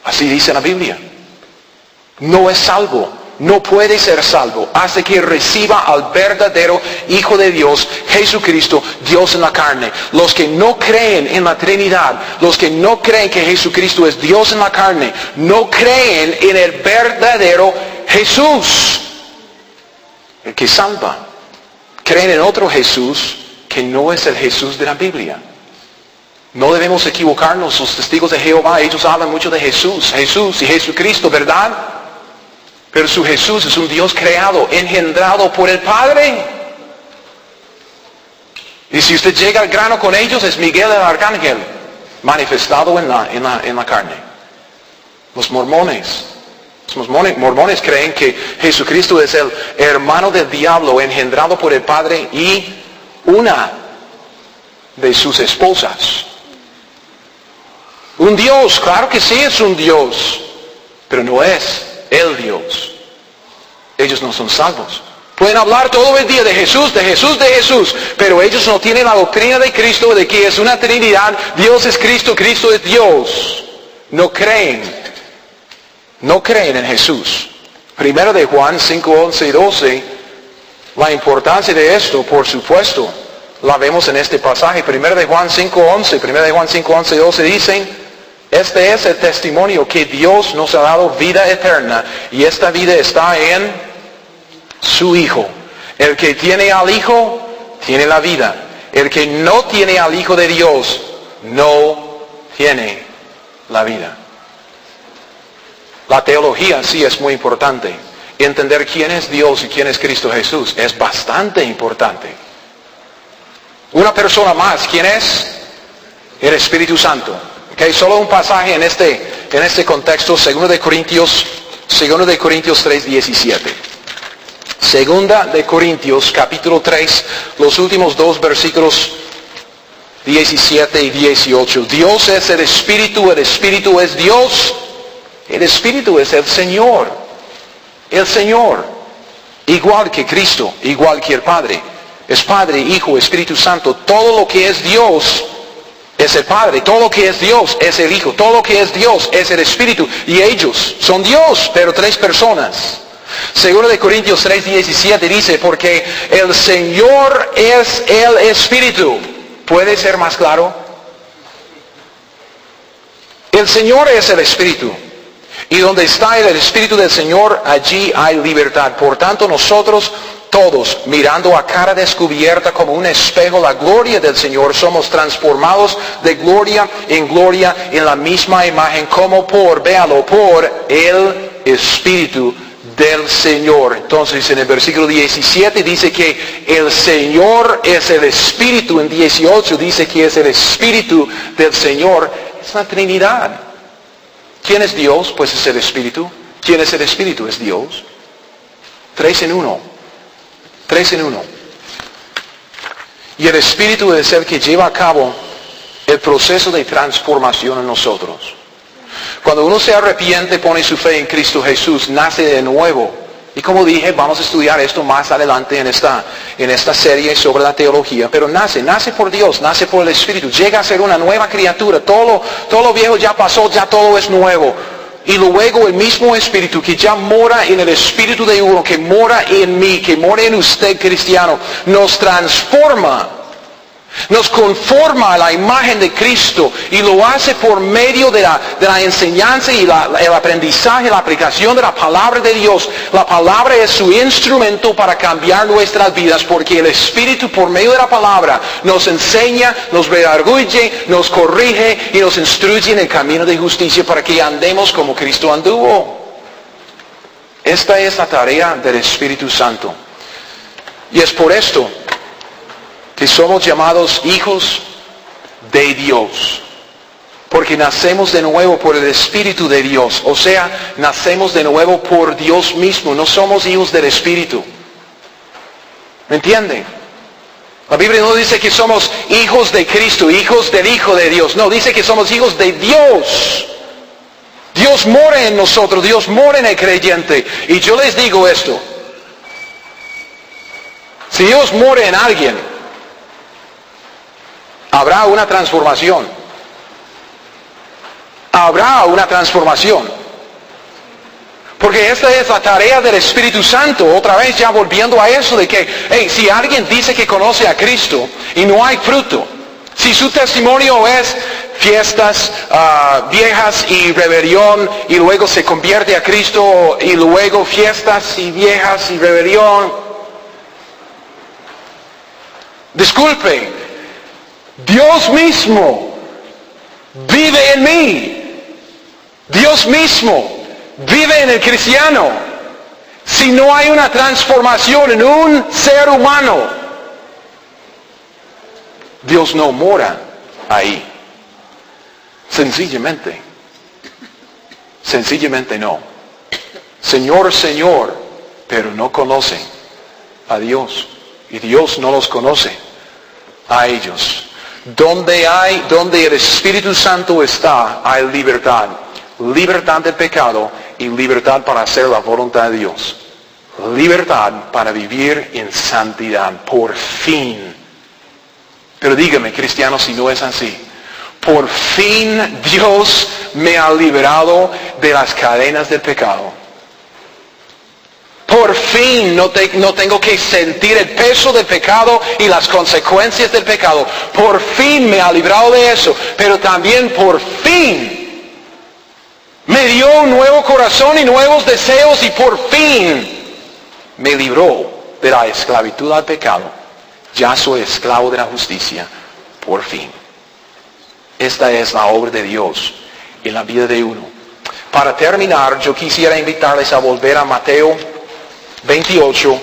Así dice la Biblia. No es salvo. No puede ser salvo hasta que reciba al verdadero Hijo de Dios, Jesucristo, Dios en la carne. Los que no creen en la Trinidad, los que no creen que Jesucristo es Dios en la carne, no creen en el verdadero Jesús, el que salva. Creen en otro Jesús que no es el Jesús de la Biblia. No debemos equivocarnos. Los testigos de Jehová, ellos hablan mucho de Jesús y Jesucristo, ¿verdad? Pero su Jesús es un Dios creado, engendrado por el Padre. Y si usted llega al grano con ellos, es Miguel el Arcángel, manifestado en la carne. Los mormones creen que Jesucristo es el hermano del diablo, engendrado por el Padre y una de sus esposas. Un Dios, claro que sí es un Dios, pero no es el Dios. Ellos no son salvos. Pueden hablar todo el día de Jesús, pero ellos no tienen la doctrina de Cristo, de que es una Trinidad, Dios es Cristo, Cristo es Dios. No creen en Jesús. 1 de Juan 5, 11 y 12, la importancia de esto, por supuesto, la vemos en este pasaje. 1 de Juan 5, 11 y 12 dicen, este es el testimonio que Dios nos ha dado vida eterna y esta vida está en su Hijo. El que tiene al Hijo, tiene la vida. El que no tiene al Hijo de Dios, no tiene la vida. La teología sí es muy importante. Entender quién es Dios y quién es Cristo Jesús es bastante importante. Una persona más, ¿quién es? El Espíritu Santo. Solo un pasaje en este contexto, 2 de Corintios 3, 17. 2 de Corintios, capítulo 3, los últimos dos versículos 17 y 18. Dios es el Espíritu es Dios, el Espíritu es el Señor. El Señor, igual que Cristo, igual que el Padre. Es Padre, Hijo, Espíritu Santo. Todo lo que es Dios es el Padre. Todo lo que es Dios es el Hijo. Todo lo que es Dios es el Espíritu. Y ellos son Dios, pero tres personas. Segundo de Corintios 3:17 dice, porque el Señor es el Espíritu. ¿Puede ser más claro? El Señor es el Espíritu. Y donde está el Espíritu del Señor, allí hay libertad. Por tanto, nosotros todos, mirando a cara descubierta como un espejo la gloria del Señor, somos transformados de gloria en la misma imagen, como por el Espíritu del Señor. Entonces, en el versículo 17 dice que el Señor es el Espíritu. En 18 dice que es el Espíritu del Señor. Es la Trinidad. ¿Quién es Dios? Pues es el Espíritu. ¿Quién es el Espíritu? Es Dios. 3 en 1. 3 en 1. Y el Espíritu es el que lleva a cabo el proceso de transformación en nosotros. Cuando uno se arrepiente, pone su fe en Cristo Jesús, nace de nuevo. Y como dije, vamos a estudiar esto más adelante en esta serie sobre la teología. Pero nace por Dios, nace por el Espíritu. Llega a ser una nueva criatura. Todo lo viejo ya pasó, ya todo es nuevo. Y luego el mismo Espíritu que ya mora en el Espíritu de uno, que mora en mí, que mora en usted cristiano, nos transforma, nos conforma a la imagen de Cristo y lo hace por medio de la enseñanza y el aprendizaje, la aplicación de la palabra de Dios. La palabra es su instrumento para cambiar nuestras vidas, porque el Espíritu por medio de la palabra nos enseña, nos redarguye, nos corrige y nos instruye en el camino de justicia para que andemos como Cristo anduvo. Esta es la tarea del Espíritu Santo. Y es por esto que somos llamados hijos de Dios. Porque nacemos de nuevo por el Espíritu de Dios. O sea, nacemos de nuevo por Dios mismo. No somos hijos del Espíritu. ¿Me entienden? La Biblia no dice que somos hijos de Cristo, hijos del Hijo de Dios. No, dice que somos hijos de Dios. Dios mora en nosotros, Dios mora en el creyente. Y yo les digo esto. Si Dios mora en alguien, habrá una transformación. Habrá una transformación. Porque esta es la tarea del Espíritu Santo. Otra vez ya volviendo a eso de que, si alguien dice que conoce a Cristo y no hay fruto, si su testimonio es fiestas viejas y rebelión y luego se convierte a Cristo y luego fiestas y viejas y rebelión, disculpe, Dios mismo vive en mí. Dios mismo vive en el cristiano. Si no hay una transformación en un ser humano, Dios no mora ahí. Sencillamente no. Señor, Señor, pero no conocen a Dios. Y Dios no los conoce a ellos. Donde el Espíritu Santo está, hay libertad. Libertad del pecado y libertad para hacer la voluntad de Dios. Libertad para vivir en santidad, por fin. Pero dígame, cristiano, si no es así. Por fin Dios me ha liberado de las cadenas del pecado. Por fin no tengo que sentir el peso del pecado y las consecuencias del pecado. Por fin me ha librado de eso. Pero también por fin me dio un nuevo corazón y nuevos deseos y por fin me libró de la esclavitud al pecado. Ya soy esclavo de la justicia. Por fin. Esta es la obra de Dios en la vida de uno. Para terminar, yo quisiera invitarles a volver a Mateo 28,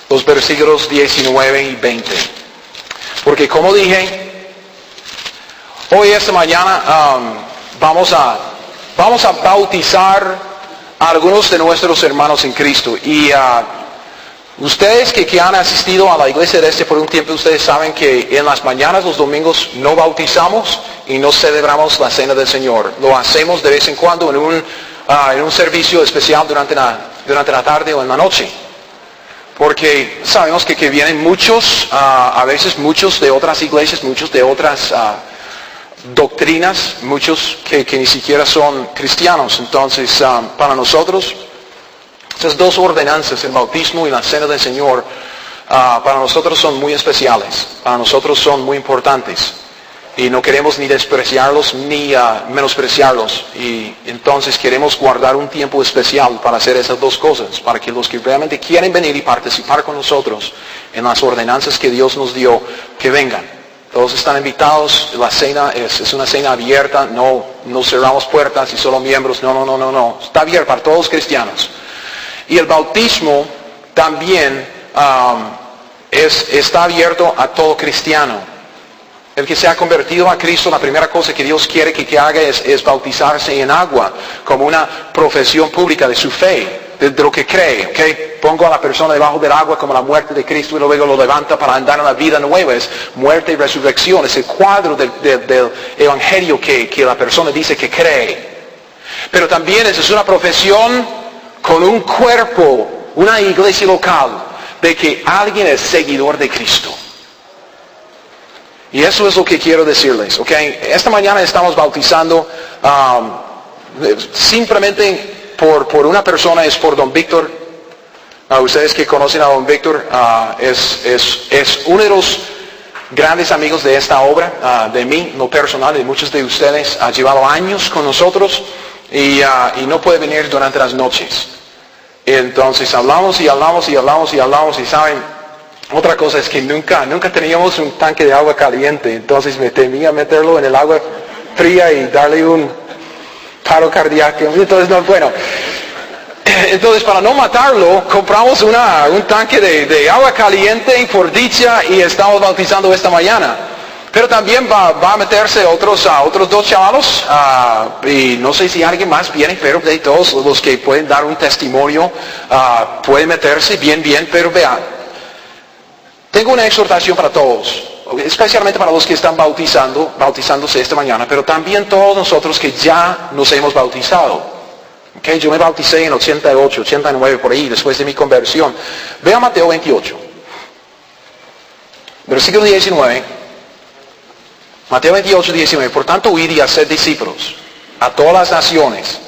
los versículos 19 y 20. Porque como dije, hoy esta mañana vamos a bautizar a algunos de nuestros hermanos en Cristo. Y ustedes que han asistido a la iglesia de por un tiempo, ustedes saben que en las mañanas, los domingos, no bautizamos y no celebramos la cena del Señor. Lo hacemos de vez en cuando en un en un servicio especial durante la tarde o en la noche. Porque sabemos que vienen muchos, a veces muchos de otras iglesias, muchos de otras doctrinas, muchos que ni siquiera son cristianos. Entonces, para nosotros, esas dos ordenanzas, el bautismo y la cena del Señor, para nosotros son muy especiales, para nosotros son muy importantes. Y no queremos ni despreciarlos ni menospreciarlos. Y entonces queremos guardar un tiempo especial para hacer esas dos cosas, para que los que realmente quieren venir y participar con nosotros en las ordenanzas que Dios nos dio, que vengan. Todos están invitados, la cena es una cena abierta, no cerramos puertas y solo miembros, no. Está abierto para todos los cristianos. Y el bautismo también está abierto a todo cristiano. El que se ha convertido a Cristo, la primera cosa que Dios quiere que haga es bautizarse en agua, como una profesión pública de su fe, de lo que cree. ¿Okay? Pongo a la persona debajo del agua como la muerte de Cristo y luego lo levanta para andar en la vida nueva. Es muerte y resurrección, es el cuadro del evangelio que la persona dice que cree. Pero también es una profesión con un cuerpo, una iglesia local, de que alguien es seguidor de Cristo. Y eso es lo que quiero decirles, ¿ok? Esta mañana estamos bautizando simplemente por una persona, es por don Víctor. Ustedes que conocen a don Víctor, es uno de los grandes amigos de esta obra, de mí, no personal, de muchos de ustedes. Ha llevado años con nosotros y no puede venir durante las noches. Entonces hablamos y saben, otra cosa es que nunca teníamos un tanque de agua caliente, entonces me temía meterlo en el agua fría y darle un paro cardíaco. Entonces, no, bueno. Entonces, para no matarlo, compramos un tanque de agua caliente por dicha y estamos bautizando esta mañana. Pero también va a meterse otros dos chavalos, y no sé si alguien más viene, pero de todos los que pueden dar un testimonio, pueden meterse bien, pero vean. Tengo una exhortación para todos, especialmente para los que están bautizándose esta mañana, pero también todos nosotros que ya nos hemos bautizado. Okay, yo me bauticé en 88, 89, por ahí, después de mi conversión. Vea Mateo 28, versículo 19. Mateo 28, 19. Por tanto, id y haced discípulos a todas las naciones,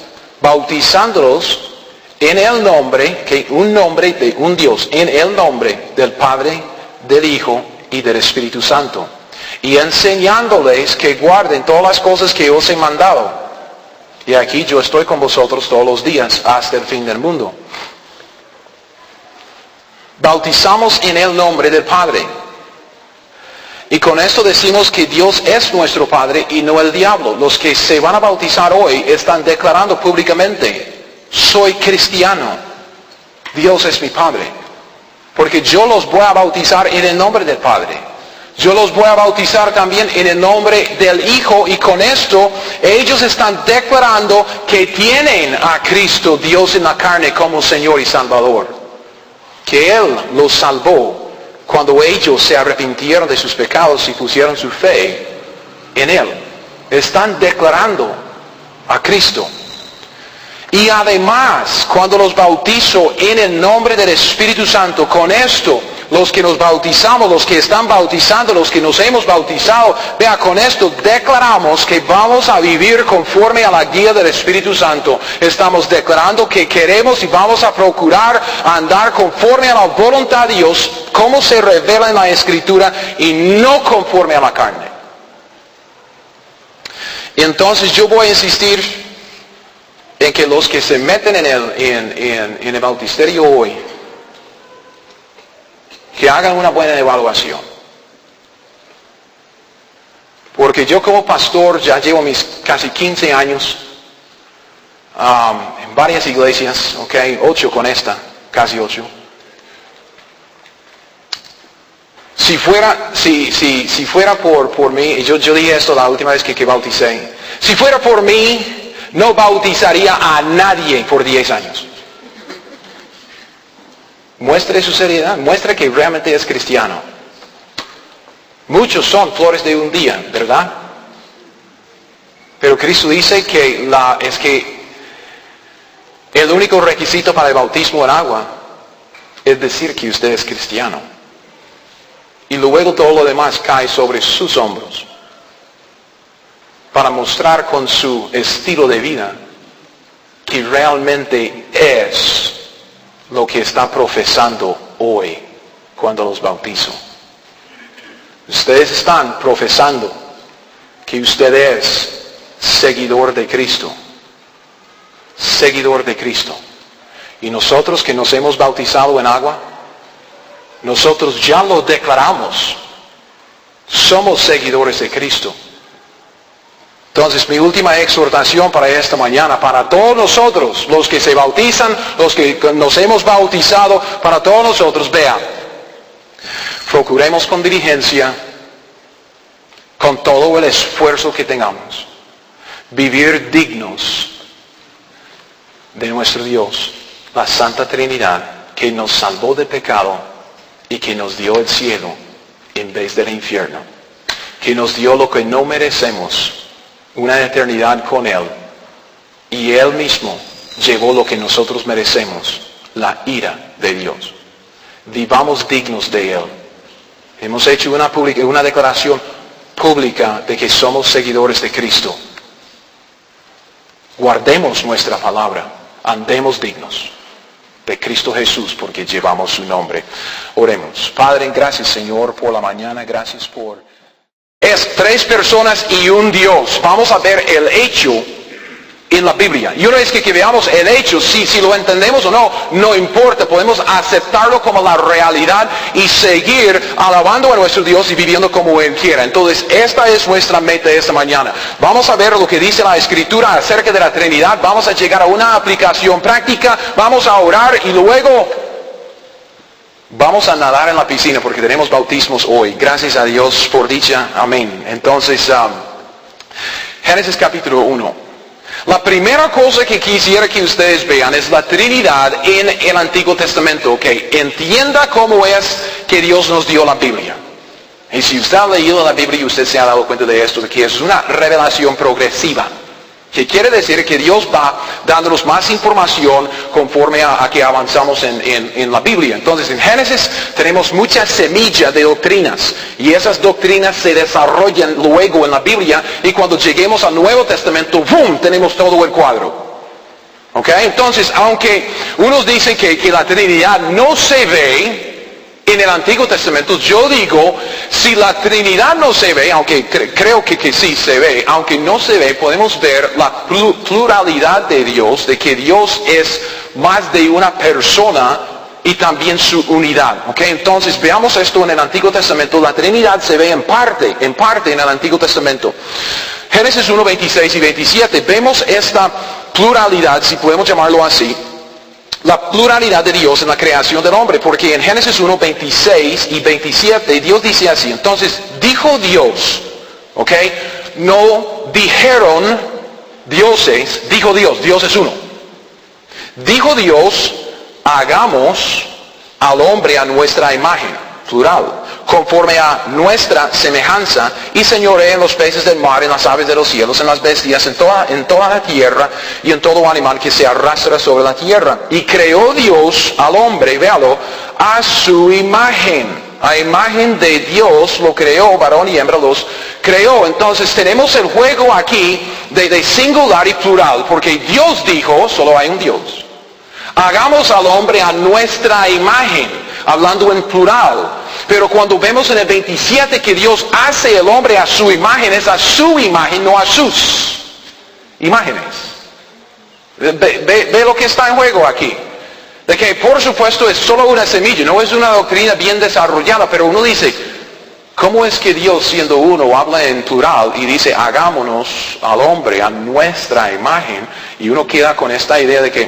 bautizándolos en el nombre, que un nombre de un Dios, en el nombre del Padre, del Hijo y del Espíritu Santo, y enseñándoles que guarden todas las cosas que os he mandado. Y aquí yo estoy con vosotros todos los días hasta el fin del mundo. Bautizamos en el nombre del Padre. Y con esto decimos que Dios es nuestro Padre y no el diablo. Los que se van a bautizar hoy están declarando públicamente: soy cristiano, Dios es mi Padre. Porque yo los voy a bautizar en el nombre del Padre. Yo los voy a bautizar también en el nombre del Hijo. Y con esto ellos están declarando que tienen a Cristo, Dios en la carne, como Señor y Salvador. Que Él los salvó cuando ellos se arrepintieron de sus pecados y pusieron su fe en Él. Están declarando a Cristo. Y además, cuando los bautizo en el nombre del Espíritu Santo, con esto, los que nos bautizamos, los que están bautizando, los que nos hemos bautizado, vea, con esto declaramos que vamos a vivir conforme a la guía del Espíritu Santo. Estamos declarando que queremos y vamos a procurar andar conforme a la voluntad de Dios, como se revela en la Escritura, y no conforme a la carne. Y entonces yo voy a insistir en que los que se meten en el bautisterio hoy, que hagan una buena evaluación. Porque yo como pastor ya llevo mis casi 15 años en varias iglesias, 8 con esta, casi 8. Si fuera por mí, y yo dije esto la última vez que bauticé, si fuera por mí, no bautizaría a nadie por 10 años. Muestre su seriedad, muestre que realmente es cristiano. Muchos son flores de un día, ¿verdad? Pero Cristo dice que El único requisito para el bautismo en agua es decir que usted es cristiano. Y luego todo lo demás cae sobre sus hombros para mostrar con su estilo de vida que realmente es lo que está profesando hoy cuando los bautizo. Ustedes están profesando que usted es seguidor de Cristo. Seguidor de Cristo. Y nosotros que nos hemos bautizado en agua, nosotros ya lo declaramos. Somos seguidores de Cristo. Entonces, mi última exhortación para esta mañana, para todos nosotros, los que se bautizan, los que nos hemos bautizado, para todos nosotros, vean, procuremos con diligencia, con todo el esfuerzo que tengamos, vivir dignos de nuestro Dios, la Santa Trinidad, que nos salvó de pecado y que nos dio el cielo en vez del infierno, que nos dio lo que no merecemos, una eternidad con Él, y Él mismo llevó lo que nosotros merecemos, la ira de Dios. Vivamos dignos de Él. Hemos hecho una declaración pública de que somos seguidores de Cristo. Guardemos nuestra palabra, andemos dignos de Cristo Jesús, porque llevamos su nombre. Oremos. Padre, gracias, Señor, por la mañana, gracias por... Es 3 personas y un Dios. Vamos a ver el hecho en la Biblia. Y una vez que veamos el hecho, si lo entendemos o no, no importa. Podemos aceptarlo como la realidad y seguir alabando a nuestro Dios y viviendo como Él quiera. Entonces, esta es nuestra meta esta mañana. Vamos a ver lo que dice la Escritura acerca de la Trinidad. Vamos a llegar a una aplicación práctica. Vamos a orar y luego... vamos a nadar en la piscina porque tenemos bautismos hoy. Gracias a Dios por dicha. Amén. Entonces, Génesis capítulo 1. La primera cosa que quisiera que ustedes vean es la Trinidad en el Antiguo Testamento. Que entienda cómo es que Dios nos dio la Biblia. Y si usted ha leído la Biblia y usted se ha dado cuenta de esto, de que es una revelación progresiva. Que quiere decir que Dios va dándonos más información conforme a que avanzamos en la Biblia. Entonces, en Génesis tenemos mucha semilla de doctrinas. Y esas doctrinas se desarrollan luego en la Biblia. Y cuando lleguemos al Nuevo Testamento, ¡boom!, tenemos todo el cuadro. ¿Ok? Entonces, aunque unos dicen que la Trinidad no se ve en el Antiguo Testamento, yo digo, si la Trinidad no se ve, aunque creo que sí se ve, aunque no se ve, podemos ver la pluralidad de Dios, de que Dios es más de una persona y también su unidad. ¿Ok? Entonces, veamos esto en el Antiguo Testamento. La Trinidad se ve en parte en el Antiguo Testamento. Génesis 1, 26 y 27, vemos esta pluralidad, si podemos llamarlo así, la pluralidad de Dios en la creación del hombre, porque en Génesis 1, 26 y 27 Dios dice así. Entonces dijo Dios, ¿ok? No dijeron dioses, dijo Dios, Dios es uno. Dijo Dios, hagamos al hombre a nuestra imagen, plural, conforme a nuestra semejanza, y señoree en los peces del mar, en las aves de los cielos, en las bestias, en toda la tierra, y en todo animal que se arrastra sobre la tierra. Y creó Dios al hombre, véalo, a su imagen. A imagen de Dios lo creó, varón y hembra los creó. Entonces tenemos el juego aquí de singular y plural, porque Dios dijo, solo hay un Dios. Hagamos al hombre a nuestra imagen, hablando en plural. Pero cuando vemos en el 27 que Dios hace el hombre a su imagen, es a su imagen, no a sus imágenes. Ve lo que está en juego aquí. De que por supuesto es solo una semilla, no es una doctrina bien desarrollada, pero uno dice, ¿cómo es que Dios, siendo uno, habla en plural y dice, hagámonos al hombre a nuestra imagen? Y uno queda con esta idea de que,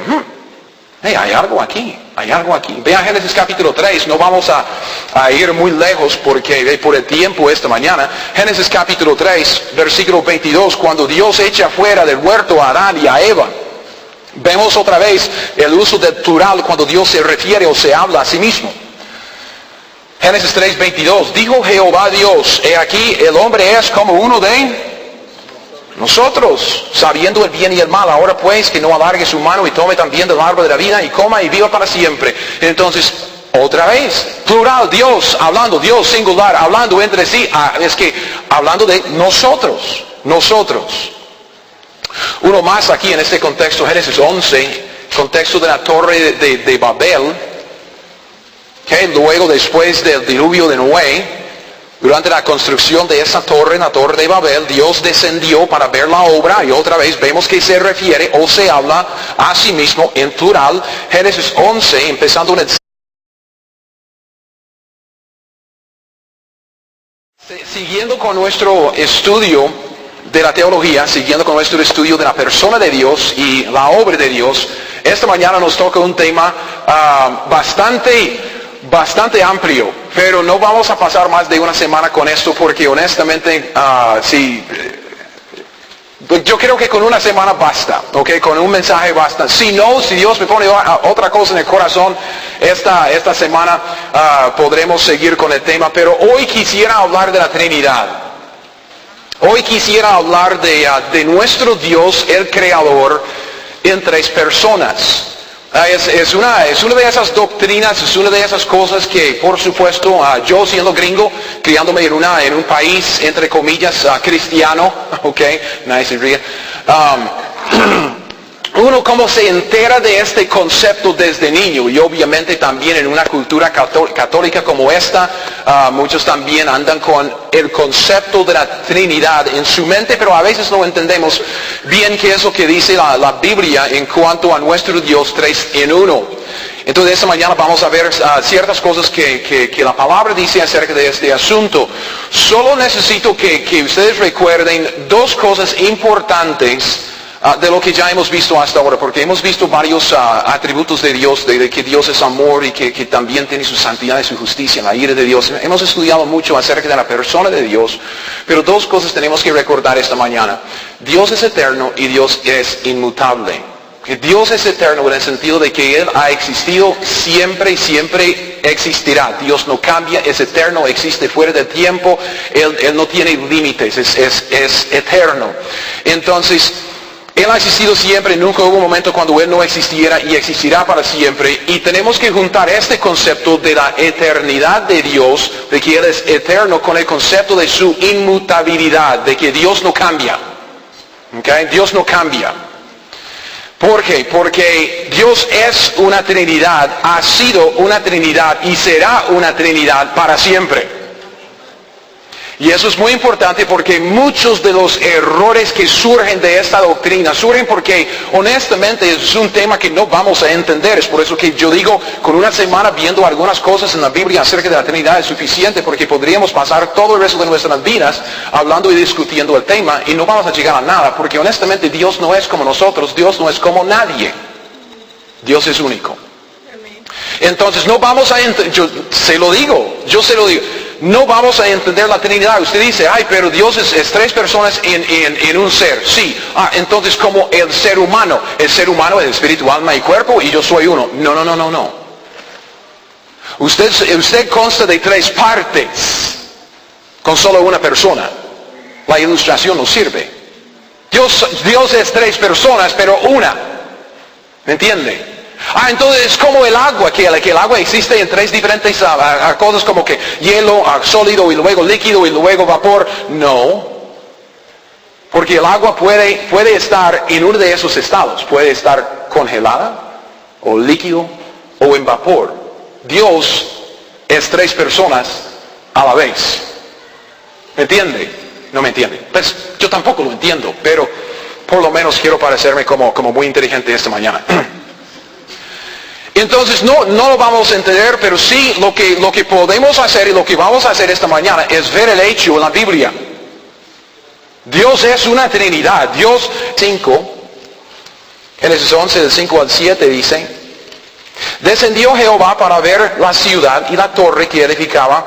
hey, hay algo aquí. Hay algo aquí. Vean Génesis capítulo 3, no vamos a ir muy lejos porque por el tiempo esta mañana. Génesis capítulo 3, versículo 22, cuando Dios echa fuera del huerto a Adán y a Eva. Vemos otra vez el uso del plural cuando Dios se refiere o se habla a sí mismo. Génesis 3, 22, dijo Jehová Dios, he aquí el hombre es como uno de Nosotros, sabiendo el bien y el mal, ahora pues que no alargue su mano y tome también del árbol de la vida y coma y viva para siempre. Entonces, otra vez, plural, Dios hablando, Dios singular, hablando entre sí, es que hablando de nosotros. Uno más aquí en este contexto, Génesis 11, contexto de la torre de Babel, que luego después del diluvio de Noé, durante la construcción de esa torre, la torre de Babel, Dios descendió para ver la obra y otra vez vemos que se refiere o se habla a sí mismo en plural. Génesis 11, empezando en el... Siguiendo con nuestro estudio de la teología, siguiendo con nuestro estudio de la persona de Dios y la obra de Dios, esta mañana nos toca un tema bastante amplio, pero no vamos a pasar más de una semana con esto porque honestamente, yo creo que con una semana basta, ¿ok? Con un mensaje basta. Si no, si Dios me pone otra cosa en el corazón, esta semana podremos seguir con el tema, pero hoy quisiera hablar de la Trinidad. Hoy quisiera hablar de nuestro Dios, el Creador, en tres personas. Es una de esas doctrinas, es una de esas cosas que, por supuesto, yo siendo gringo, criándome en un país, entre comillas, cristiano, ok, nadie se ríe, uno como se entera de este concepto desde niño y obviamente también en una cultura católica como esta, muchos también andan con el concepto de la Trinidad en su mente, pero a veces no entendemos bien qué es lo que dice la Biblia en cuanto a nuestro Dios 3 en 1. Entonces esta mañana vamos a ver ciertas cosas que la palabra dice acerca de este asunto. Solo necesito que ustedes recuerden dos cosas importantes de lo que ya hemos visto hasta ahora, porque hemos visto varios atributos de Dios, de que Dios es amor y que también tiene su santidad y su justicia, la ira de Dios. Hemos estudiado mucho acerca de la persona de Dios, pero dos cosas tenemos que recordar esta mañana. Dios es eterno y Dios es inmutable. Que Dios es eterno en el sentido de que Él ha existido siempre y siempre existirá. Dios no cambia, es eterno, existe fuera del tiempo, Él no tiene límites, es eterno. Entonces, Él ha existido siempre, nunca hubo un momento cuando Él no existiera y existirá para siempre. Y tenemos que juntar este concepto de la eternidad de Dios, de que Él es eterno, con el concepto de su inmutabilidad, de que Dios no cambia. ¿Okay? Dios no cambia. ¿Por qué? Porque Dios es una Trinidad, ha sido una Trinidad y será una Trinidad para siempre. Y eso es muy importante porque muchos de los errores que surgen de esta doctrina surgen porque honestamente es un tema que no vamos a entender. Es por eso que yo digo, con una semana viendo algunas cosas en la Biblia acerca de la Trinidad es suficiente, porque podríamos pasar todo el resto de nuestras vidas hablando y discutiendo el tema y no vamos a llegar a nada, porque honestamente Dios no es como nosotros, Dios no es como nadie. Dios es único. Entonces no vamos a entender, yo se lo digo. No vamos a entender la Trinidad. Usted dice, pero Dios es tres personas en un ser. Sí. Entonces como el ser humano es espíritu, alma y cuerpo y yo soy uno. No. Usted consta de tres partes con solo una persona. La ilustración no sirve. Dios es tres personas, pero una. ¿Me entiende? Entonces es como el agua, que el agua existe en tres diferentes cosas como que hielo, sólido y luego líquido y luego vapor. No, porque el agua puede estar en uno de esos estados, puede estar congelada o líquido o en vapor. Dios es tres personas a la vez. ¿Me entiende? No me entiende. Pues yo tampoco lo entiendo, pero por lo menos quiero parecerme como muy inteligente esta mañana. Entonces no lo vamos a entender, pero sí lo que podemos hacer y lo que vamos a hacer esta mañana es ver el hecho en la Biblia. Dios es una Trinidad. Dios 5, Génesis 11 del 5 al 7 dice, descendió Jehová para ver la ciudad y la torre que edificaban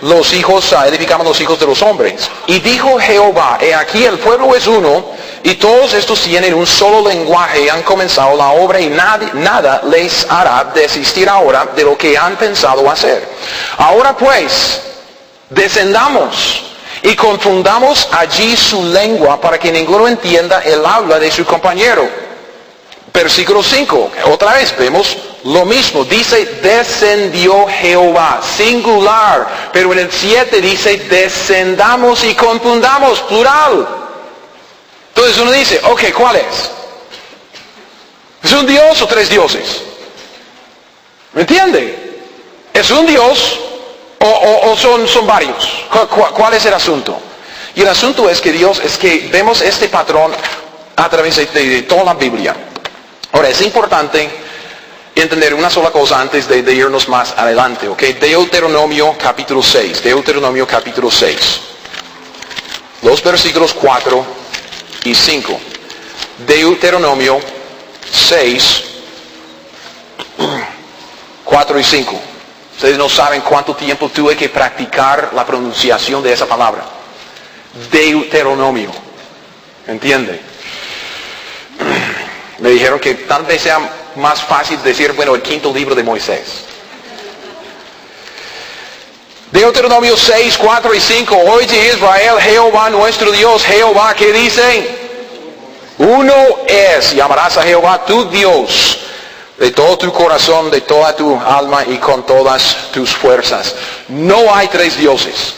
los hijos de los hombres. Y dijo Jehová, he aquí el pueblo es uno, y todos estos tienen un solo lenguaje y han comenzado la obra y nada les hará desistir ahora de lo que han pensado hacer. Ahora pues, descendamos y confundamos allí su lengua para que ninguno entienda el habla de su compañero. Versículo 5, otra vez vemos lo mismo, dice descendió Jehová, singular, pero en el 7 dice descendamos y confundamos, plural. Entonces uno dice, ok, ¿cuál es? ¿Es un Dios o tres dioses? ¿Me entiende? ¿Es un Dios o son varios? ¿Cuál es el asunto? Y el asunto es que vemos este patrón a través de toda la Biblia. Ahora, es importante entender una sola cosa antes de irnos más adelante, ¿ok? Deuteronomio capítulo 6, Deuteronomio capítulo 6. Los versículos 4 y 5. Deuteronomio 6, 4 y 5. Ustedes no saben cuánto tiempo tuve que practicar la pronunciación de esa palabra. Deuteronomio. ¿Entiende? Me dijeron que tal vez sea más fácil decir, bueno, el quinto libro de Moisés. Deuteronomio 6, 4 y 5. Oye Israel, Jehová nuestro Dios, Jehová, ¿qué dice? Uno es, y amarás a Jehová tu Dios de todo tu corazón, de toda tu alma y con todas tus fuerzas. No hay tres dioses.